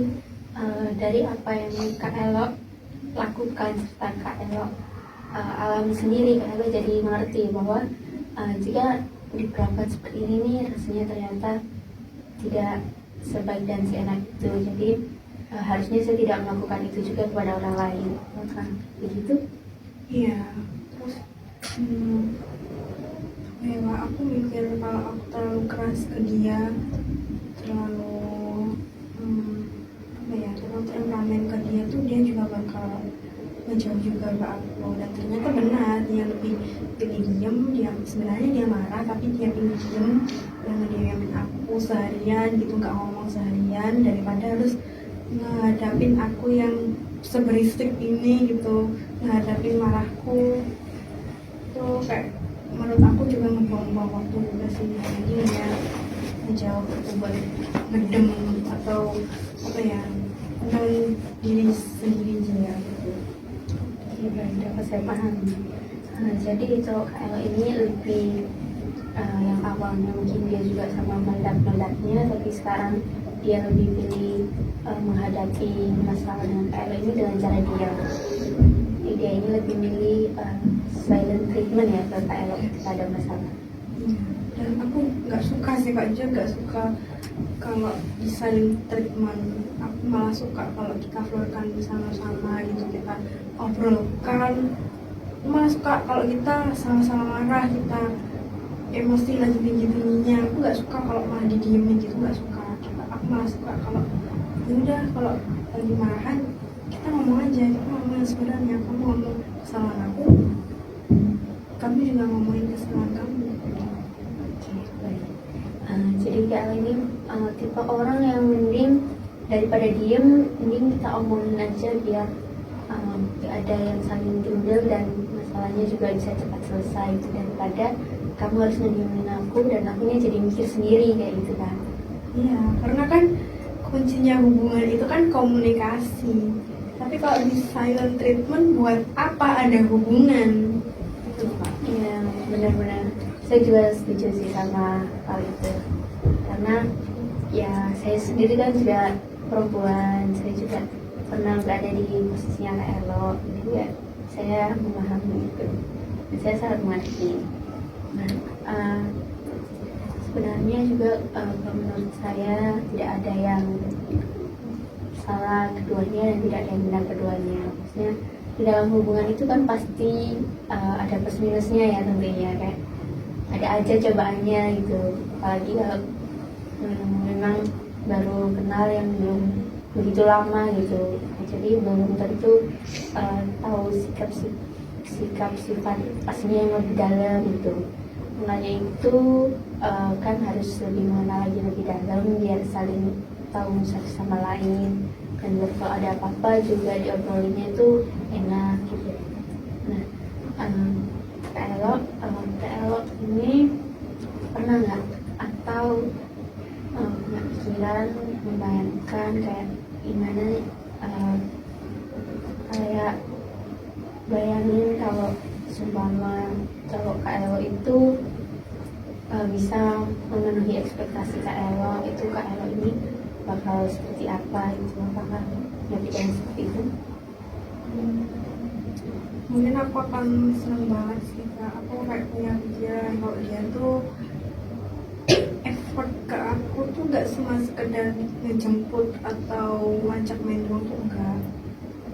dari apa yang Kak Elo lakukan serta Kak Elo alami sendiri, Kak Elo jadi mengerti bahwa jika diperlakukan seperti ini nih rasanya ternyata tidak sebaik dan seenak itu. Jadi harusnya saya tidak melakukan itu juga kepada orang lain, kan begitu? Iya. Terus ya aku mikir kalau aku terlalu keras ke dia, terlalu terlalu temperamen ke dia tuh dia juga bakal ngejauh juga ke aku. Dan ternyata benar, dia lebih pilih diem. Dia sebenarnya dia marah tapi dia pilih diem dan ngediemin aku seharian gitu, nggak ngomong seharian, daripada harus ngadapin aku yang seberisik ini gitu, ngadapin marahku tuh. Kayak menurut aku juga ngebuang-buang waktu juga sih. Jadi ya ngejauh buat ngedem atau apa ya, tentang diri sendiri juga gitu. Oke, baik, dapat saya paham. Jadi itu KL ini lebih yang awalnya mungkin dia juga sama meledak-meledaknya, tapi sekarang dia lebih pilih menghadapi masalah dengan KL ini dengan cara diam. Jadi dia ini lebih milih silent treatment ya ke KL ketika ada masalah. Dan aku nggak suka sih Kak Jo, nggak suka kalau di silent treatment. Aku malah suka kalau kita keluarkan bersama-sama gitu, kita obrolkan. Aku malah suka kalau kita sama-sama marah, kita emosi lagi tinggi-tingginya. Aku nggak suka kalau malah didiemin gitu, nggak suka. Aku malah suka kalau ya udah, kalau lagi marahan kita ngomong aja, kita ngomong yang sebenarnya. Kamu ngomong kesalahan aku, kamu juga ngomongin kesalahan kamu. Oke, baik. Jadi KL ini tipe orang yang mending daripada diem, mending kita omongin aja biar gak ada yang saling timbul dan masalahnya juga bisa cepat selesai gitu, daripada kamu harus ngediemin aku dan akunya jadi mikir sendiri kayak gitu kan. Iya, karena kan kuncinya hubungan itu kan komunikasi. Tapi kalau di silent treatment, buat apa ada hubungan? Gitu Pak. Iya, benar-benar saya juga setuju sih sama hal itu, karena ya saya sendiri kan juga perempuan, saya juga pernah berada di posisinya Kak Elo, jadi ya saya memahami itu dan saya sangat mengerti. Nah, sebenarnya juga menurut saya tidak ada yang salah keduanya dan tidak ada yang benar keduanya. Maksudnya di dalam hubungan itu kan pasti ada plus minusnya ya tentunya, kayak ada aja cobaannya gitu, apalagi kalau memang baru kenal yang belum begitu lama gitu, jadi belum tentu tahu sikap sifat aslinya yang lebih dalam gitu. Makanya itu kan harus lebih mengenal lagi lebih dalam biar saling tahu satu sama lain, dan biar kalau ada apa-apa juga diobrolinnya itu enak gitu. Nah, Kak Elo ini pernah nggak atau punya pikiran membayangkan kayak gimana, kayak bayangin kalau seumpama kalau Kak Elo itu bisa memenuhi ekspektasi Kak Elo, itu Kak Elo ini bakal seperti apa itu, apakah punya pikiran seperti itu? Mungkin aku akan senang banget sih Kak. Aku kayak punya pikiran kalau dia tuh effort ke aku tuh gak cuma sekedar ngejemput atau ngajak main doang tuh enggak,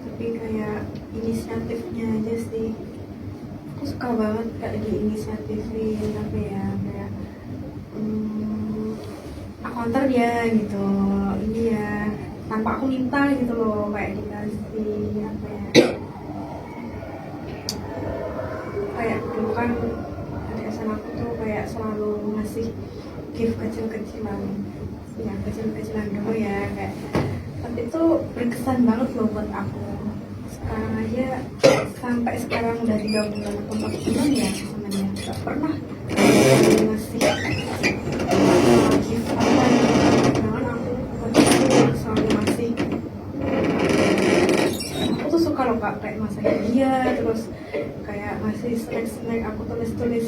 tapi kayak inisiatifnya aja sih. Aku suka banget kayak di inisiatifin apa ya, kayak aku antar dia gitu, ini ya tanpa aku minta gitu loh, kayak dikasih apa ya, kayak dulu kan adik SMA aku tuh kayak selalu ngasih gift kecil-kecilan, ya kecil-kecilan dulu ya, kayak tapi itu berkesan banget loh buat aku. Sekarang aja sampai sekarang udah 3 bulan atau 4 bulan ya sama dia, gak pernah ngasih gift apa gitu. Jangan aku selalu ngasih. Aku tuh suka loh Kak, kayak masakin dia, terus kayak ngasih snack-snack aku tulis-tulis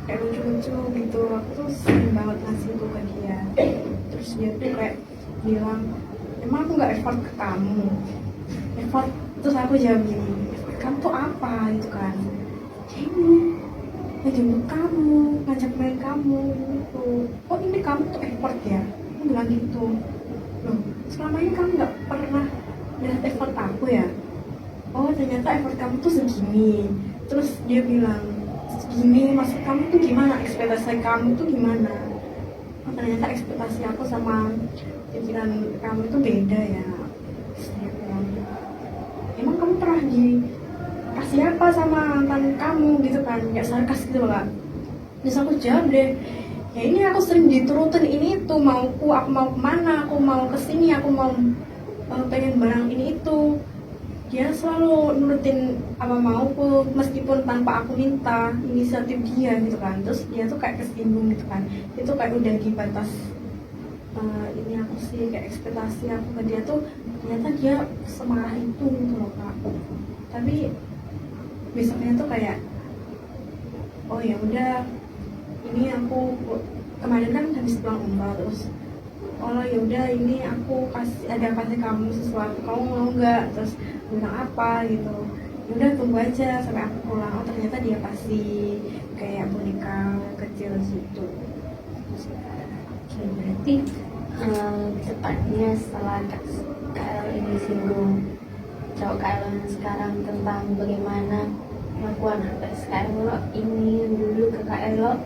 kayak lucu-lucu gitu. Aku tuh sering banget ngasih itu ke dia. Terus dia tuh kayak bilang, emang aku gak effort ke kamu? Effort, terus aku jawab gini, effort kamu tuh apa gitu kan? Ini ngejemput kamu, ngajak main kamu gitu. Oh ini kamu tuh effort ya? Aku bilang gitu. Loh, selama ini kamu gak pernah lihat effort aku ya? Oh ternyata effort kamu tuh segini. Terus dia bilang, segini maksud kamu tuh gimana? Ekspektasi kamu tuh gimana? Oh, ternyata ekspektasi aku sama pikiran kamu tuh beda ya. Saya bilang, emang kamu pernah dikasih apa sama mantan kamu gitu kan? Kayak sarkas gitu loh Kak. Terus aku jawab deh, ya ini aku sering diturutin ini itu mauku, aku mau kemana, aku mau kesini, aku mau pengen barang ini itu. Dia selalu nurutin apa mauku meskipun tanpa aku minta, inisiatif dia gitu kan. Terus dia tuh kayak kesinggung gitu kan, itu kayak udah di batas ini aku sih kayak ekspektasi aku ke dia tuh ternyata dia semarah itu gitu loh kak. Tapi besoknya tuh kayak oh ya udah, ini aku kemarin kan habis pulang umrah, terus oh ya udah ini aku kasih kamu sesuatu, kamu mau nggak, terus bilang apa gitu. Ya udah tunggu aja sampai aku pulang. Oh ternyata dia kasih kayak boneka kecil gitu. Oke, berarti tepatnya setelah KL ini singgung cowok KL yang sekarang tentang bagaimana melakukan KL ini dulu ke KL,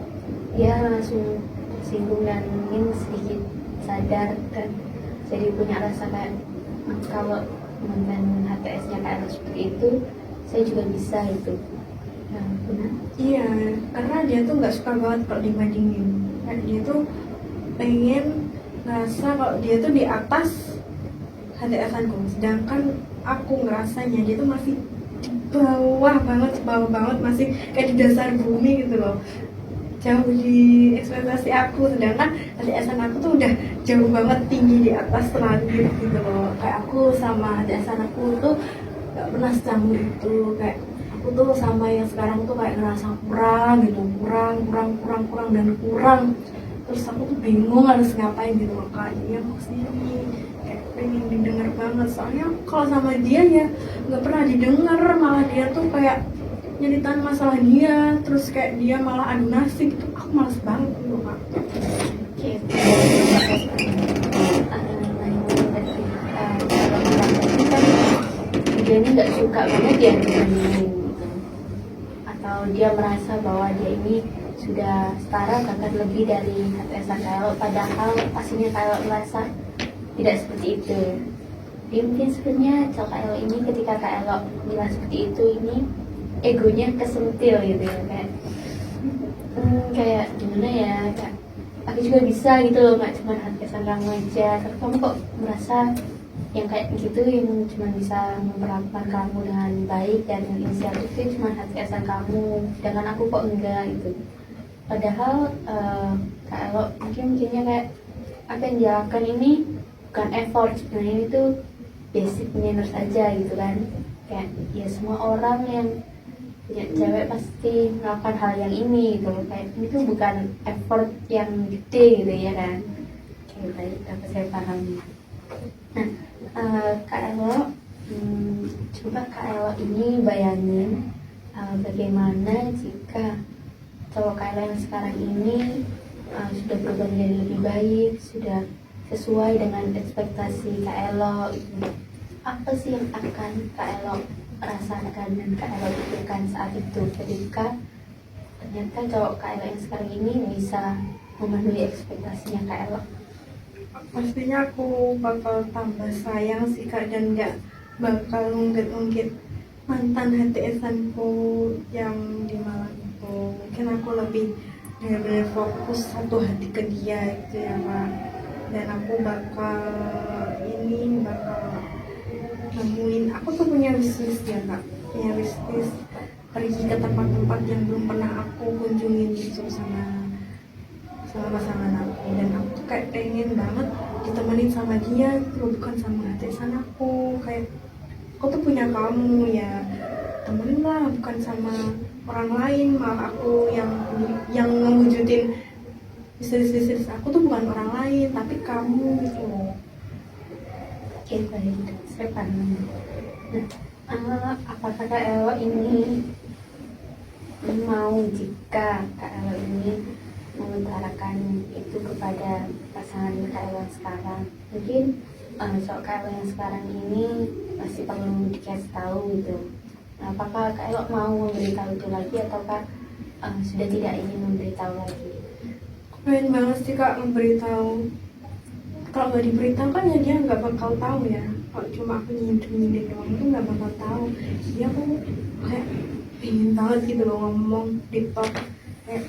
dia langsung tersinggung dan mungkin sedikit sadar dan jadi punya rasa kayak kalau mantan HTS-nya KL seperti itu, saya juga bisa itu. Nah, benar? Iya, karena dia tuh nggak suka banget kalau dibandingin. Kayak dia tuh pengen ngerasa kalau dia tuh di atas HTS-anku, sedangkan aku ngerasanya dia tuh masih di bawah banget, masih kayak di dasar bumi gitu loh, jauh di ekspektasi aku, sedangkan HTS-an aku tuh udah jauh banget tinggi di atas langit gitu loh. Kayak aku sama HTS-an aku tuh gak pernah sejauh itu. Kayak aku tuh sama yang sekarang tuh kayak ngerasa kurang gitu, kurang, terus aku tuh bingung harus ngapain gitu loh kak. Jadi aku sini kayak pengen didengar banget, soalnya kalau sama dia ya nggak pernah didengar, malah dia tuh kayak nyeritain masalah dia, terus kayak dia malah adu nasib gitu. Aku males banget gitu kak. Oke, dia ini nggak suka banget ya dibandingin gitu, atau dia merasa bahwa dia ini sudah setara bahkan lebih dari HTS KL, padahal pastinya KL merasa tidak seperti itu. Dia mungkin sebenarnya cowok KL ini ketika KL bilang seperti itu, ini egonya kesentil gitu ya, kayak gimana ya, kayak aku juga bisa gitu loh, nggak cuma HTS kamu aja, tapi kamu kok merasa yang kayak gitu yang cuma bisa memperlakukan kamu dengan baik dan inisiatif itu cuma HTS kamu, sedangkan aku kok enggak gitu. Padahal kalau mungkinnya kayak apa yang dilakukan ini bukan effort, sebenarnya ini tuh basic manners aja gitu kan. Kayak ya semua orang yang punya cewek pasti melakukan hal yang ini gitu. Kayak ini tuh bukan effort yang gede gitu ya kan. Oke, baik, dapat saya pahami. Nah, Kak Elo, coba Kak Elo ini bayangin bagaimana jika cowok Kak Elo yang sekarang ini sudah berubah menjadi lebih baik, sudah sesuai dengan ekspektasi Kak Elo. Apa sih yang akan Kak Elo rasakan dan Kak Elo pikirkan saat itu ketika ternyata cowok Kak Elo yang sekarang ini bisa memenuhi ekspektasinya Kak Elo? Pastinya aku bakal tambah sayang sih kak, dan gak bakal ngungkit mantan HTS-anku yang di Malang itu. Mungkin aku lebih benar-benar fokus satu hati ke dia gitu ya kak. Dan aku bakal nemuin, aku tuh punya wishlist ya kak, punya wishlist pergi ke tempat-tempat yang belum pernah aku kunjungin gitu sama pasangan aku. Dan aku tuh kayak pengen banget ditemenin sama dia gitu, bukan sama HTS aku. Kayak aku tuh punya kamu ya, temenin lah, bukan sama orang lain. Malah aku yang ngewujudin bisnis aku tuh bukan orang lain tapi kamu gitu loh. Oke, baik, saya paham. Nah, apakah Kak Elo ini mau jika Kak Elo ini mengutarakan itu kepada pasangan Kak Elo yang sekarang? Mungkin soal Kak Elo yang sekarang ini masih perlu dikasih tahu gitu. Nah, apakah Kak Elo mau memberitahu itu lagi ataukah sudah tidak ingin memberitahu lagi? Pengen banget sih kak memberitahu. Kalau nggak diberitahu kan ya dia nggak bakal tahu ya. Kalau cuma aku nyindir doang tuh nggak bakal tahu. Dia aku kayak pengen banget gitu loh ngomong di talk, kayak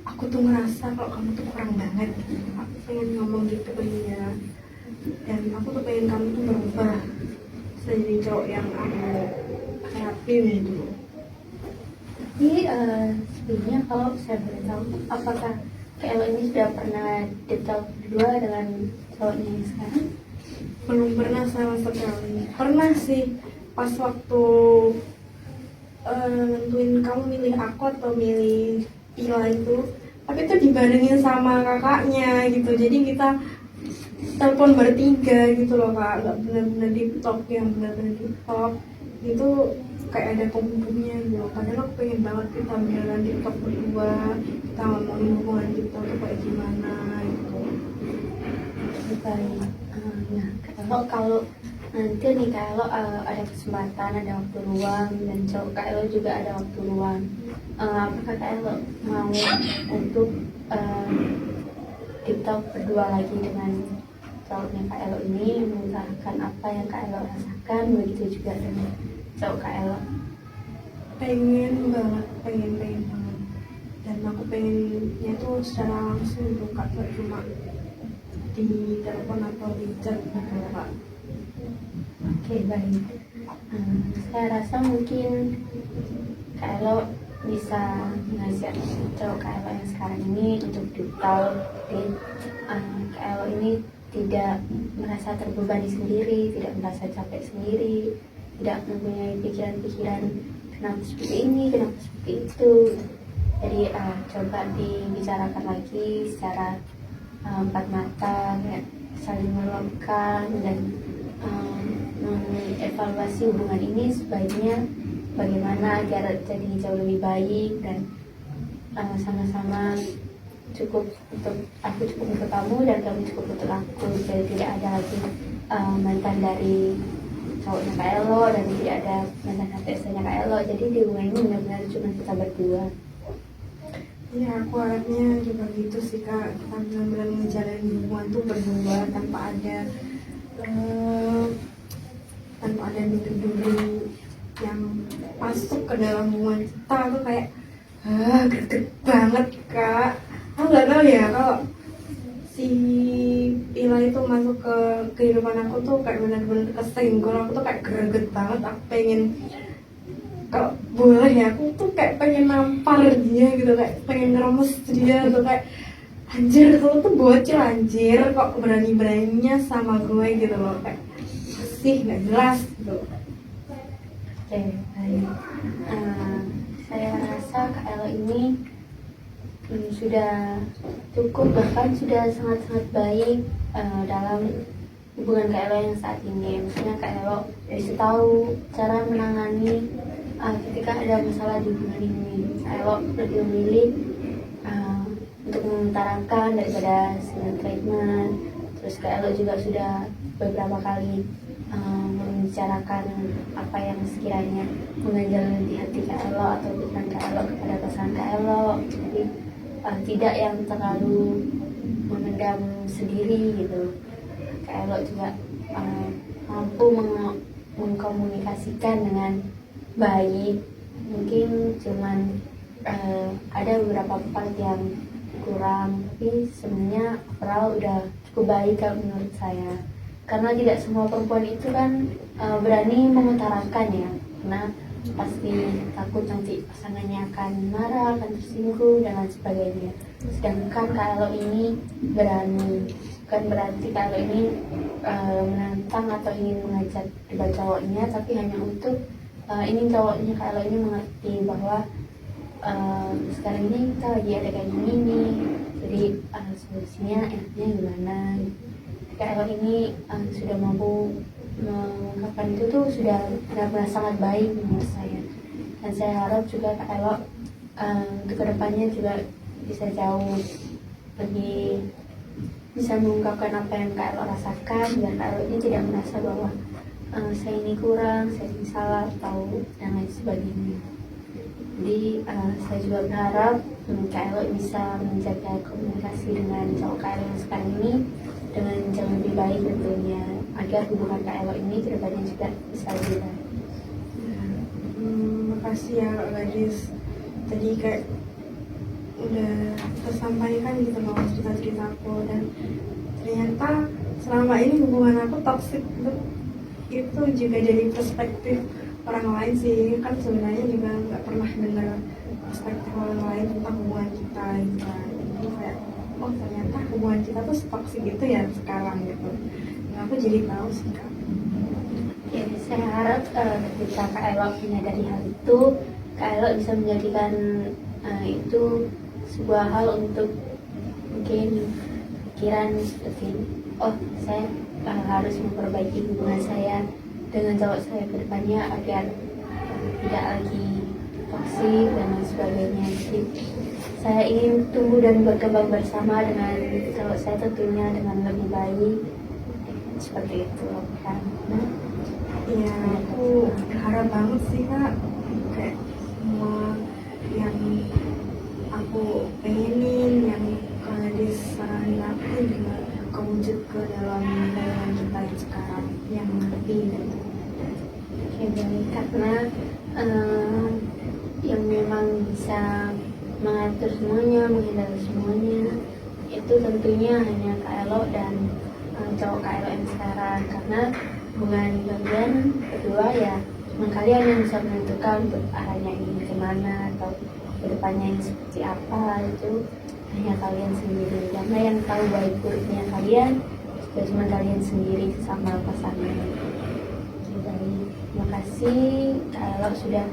aku tuh ngerasa kalau kamu tuh kurang banget gitu. Aku pengen ngomong gitu ke dia, dan aku tuh pengen kamu tuh berubah jadi cowok yang aku harapin gitu loh. Tapi sebenarnya kalau saya boleh tahu, apakah Kak Elo ini sudah pernah deep talk berdua dengan cowoknya yang sekarang? Belum pernah sama sekali. Pernah sih pas waktu nentuin kamu milih aku atau milih Ila itu, tapi itu dibarengin sama kakaknya gitu, jadi kita telepon bertiga gitu loh kak, nggak benar-benar deep talk yang benar-benar deep talk itu, kayak ada penghubungnya gitu. Padahal aku pengen banget kita beneran deep talk berdua, kita ngomongin hubungan kita tuh kayak gimana gitu. Baik. Nah, kalau nanti nih Kak Elo ada kesempatan, ada waktu luang, dan cowok Kak Elo juga ada waktu luang, apakah Kak Elo mau untuk deep talk berdua lagi dengan cowoknya Kak Elo ini, mengutarakan apa yang Kak Elo rasakan, begitu juga dengan cowok Kak Elo? Pengen banget, pengen banget, dan aku pengennya tuh secara langsung tuh kak, gak cuma di telepon atau di chat gitu kak. Oke, baik. Saya rasa mungkin Kak Elo bisa mengajak cowok Kak Elo yang sekarang ini untuk deep talk. Jadi Kak Elo ini tidak merasa terbebani sendiri, tidak merasa capek sendiri, tidak mempunyai pikiran-pikiran kenapa seperti ini, kenapa seperti itu. Jadi coba dibicarakan lagi secara empat mata, kayak saling meluapkan dan mengevaluasi hubungan ini sebaiknya bagaimana agar jadi jauh lebih baik, dan sama-sama cukup untuk aku, cukup untuk kamu, dan kamu cukup untuk aku. Jadi tidak ada lagi mantan dari cowoknya Kak Elo dan tidak ada mantan HTS-nya Kak Elo. Jadi di hubungan ini benar-benar cuma kita berdua. Iya, aku harapnya juga gitu sih kak, kita benar-benar ngejalanin hubungan tuh berdua tanpa ada duri-duri yang masuk ke dalam hubungan kita tuh kayak greget banget kak. Aku nggak tahu ya, kalau si Ila itu masuk ke kehidupan aku tuh kayak benar-benar kesenggol, aku tuh kayak greget banget. Aku pengen, kalau boleh ya, aku tuh kayak pengen nampar dia gitu, kayak pengen ngeremes dia tuh, kayak anjir, kalau tuh bocil anjir, kok berani-beraninya sama gue gitu loh, kayak masih nggak jelas gitu. Oke, baik. Saya rasa Kak Elo ini sudah cukup, bahkan sudah sangat-sangat baik dalam hubungan Kak Elo yang saat ini. Maksudnya Kak Elo bisa tahu cara menangani ketika ada masalah di hubungan ini. Kak Elo lebih memilih untuk mengutarakan daripada silent treatment. Terus Kak Elo juga sudah beberapa kali membicarakan apa yang sekiranya mengganjal di hati Kak Elo atau pikiran Kak Elo kepada pasangan Kak Elo. Jadi tidak yang terlalu memendam sendiri gitu. Kak Elo juga mampu mengkomunikasikan dengan baik. Mungkin cuman ada beberapa part yang kurang, tapi sebenarnya overall udah cukup baik kalau menurut saya. Karena tidak semua perempuan itu kan berani mengutarakan ya, karena pasti takut nanti pasangannya akan marah, akan tersinggung dan lain sebagainya. Sedangkan kalau ini berani, bukan berarti kalau ini menantang atau ingin mengajak debat cowoknya, tapi hanya untuk ingin cowoknya kalau ini mengerti bahwa sekarang ini kita lagi ada kayak gini nih, jadi solusinya enaknya gimana. Kalau ini sudah mampu mengungkapkan itu tuh sudah benar-benar sangat baik menurut saya. Dan saya harap juga Kak Elo untuk kedepannya juga bisa jauh lebih bisa mengungkapkan apa yang Kak Elo rasakan, biar Kak Elo ini tidak merasa bahwa saya ini kurang, saya ini salah atau dan lain sebagainya. Jadi saya juga berharap Kak Elo bisa menjaga komunikasi dengan cowok Kak Elo yang sekarang ini dengan jauh lebih baik tentunya, agar hubungan Kak Elo ini kedepannya juga bisa lebih baik. Makasih ya Kak Gadis, tadi kayak udah tersampaikan gitu loh cerita-cerita aku, dan ternyata selama ini hubungan aku toxic itu juga dari perspektif orang lain sih. Kan sebenarnya juga nggak pernah dengar perspektif orang lain tentang hubungan kita gitu kan. Jadi kayak oh ternyata hubungan kita tuh toksik itu ya sekarang gitu. Nah, aku jadi tahu sih Kak. Ya, saya harap ketika Kak Elo menyadari hal itu, Kak Elo bisa menjadikan itu sebuah hal untuk mungkin pikiran seperti, oh saya harus memperbaiki hubungan saya dengan cowok saya ke depannya agar tidak lagi toksik dan lain sebagainya. Jadi saya ingin tumbuh dan berkembang bersama dengan cowok saya tentunya dengan lebih baik, seperti itu kan. Iya, aku berharap banget sih Kak, kayak semua yang aku pengenin, yang Kadis saranin aku juga kewujud ke dalam hubungan kita yang sekarang yang lebih gitu. Oke, baik, karena yang memang bisa mengatur semuanya, menghindari semuanya itu tentunya hanya Kak Elo dan cowok Kak Elo yang sekarang, karena hubungan kalian berdua ya cuma kalian yang bisa menentukan untuk arahnya ini kemana atau kedepannya ini seperti apa, itu hanya kalian sendiri, karena yang tahu baik buruknya kalian juga cuma kalian sendiri sama pasangan. Jadi terima kasih Kak Elo sudah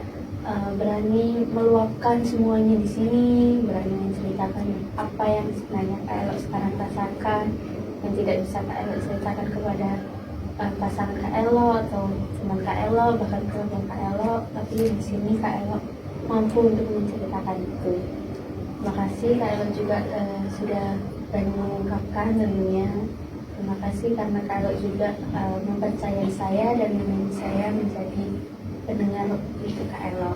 berani meluapkan semuanya di sini, berani menceritakan apa yang sebenarnya Kak Elo sekarang rasakan yang tidak bisa Kak Elo ceritakan kepada pasangan Kak Elo atau teman Kak Elo, bahkan keluarga Kak Elo, tapi di sini Kak Elo mampu untuk menceritakan itu. Terima kasih Kak Elo juga sudah berani mengungkapkan tentunya. Terima kasih karena Kak Elo juga mempercayai saya dan memilih saya menjadi pendengar itu Kak Elo.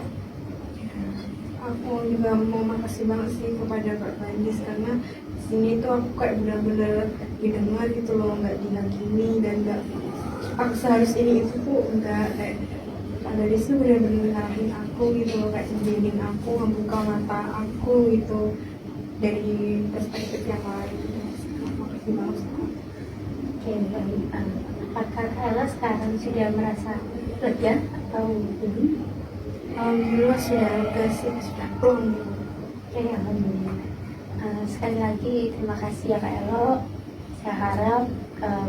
Aku juga mau makasih banget sih kepada Kak Kadis, karena di sini tuh aku kayak benar-benar didengar gitu loh, nggak dihakimi dan nggak aku seharus ini itu tuh enggak, kayak Kak Kadis tuh benar-benar ngarahin aku gitu loh, kayak ngebimbing aku, membuka mata aku gitu dari perspektif yang lain. Makasih banget. Oke, baik. Apakah Kak Elo sekarang sudah merasa lega atau belum? Alhamdulillah sudah lega sih, sudah plong. Oke, alhamdulillah. Sekali lagi terima kasih ya Kak Elo. Saya harap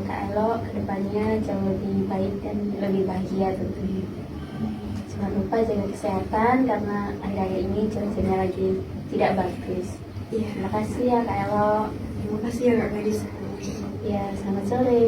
Kak Elo kedepannya jauh lebih baik dan lebih bahagia tentunya. Jangan lupa jaga kesehatan karena akhir-akhir ini cuacanya lagi tidak bagus. Iya, Terima kasih ya Kak Elo. terima kasih ya Kak Kadis. Ya, selamat sore.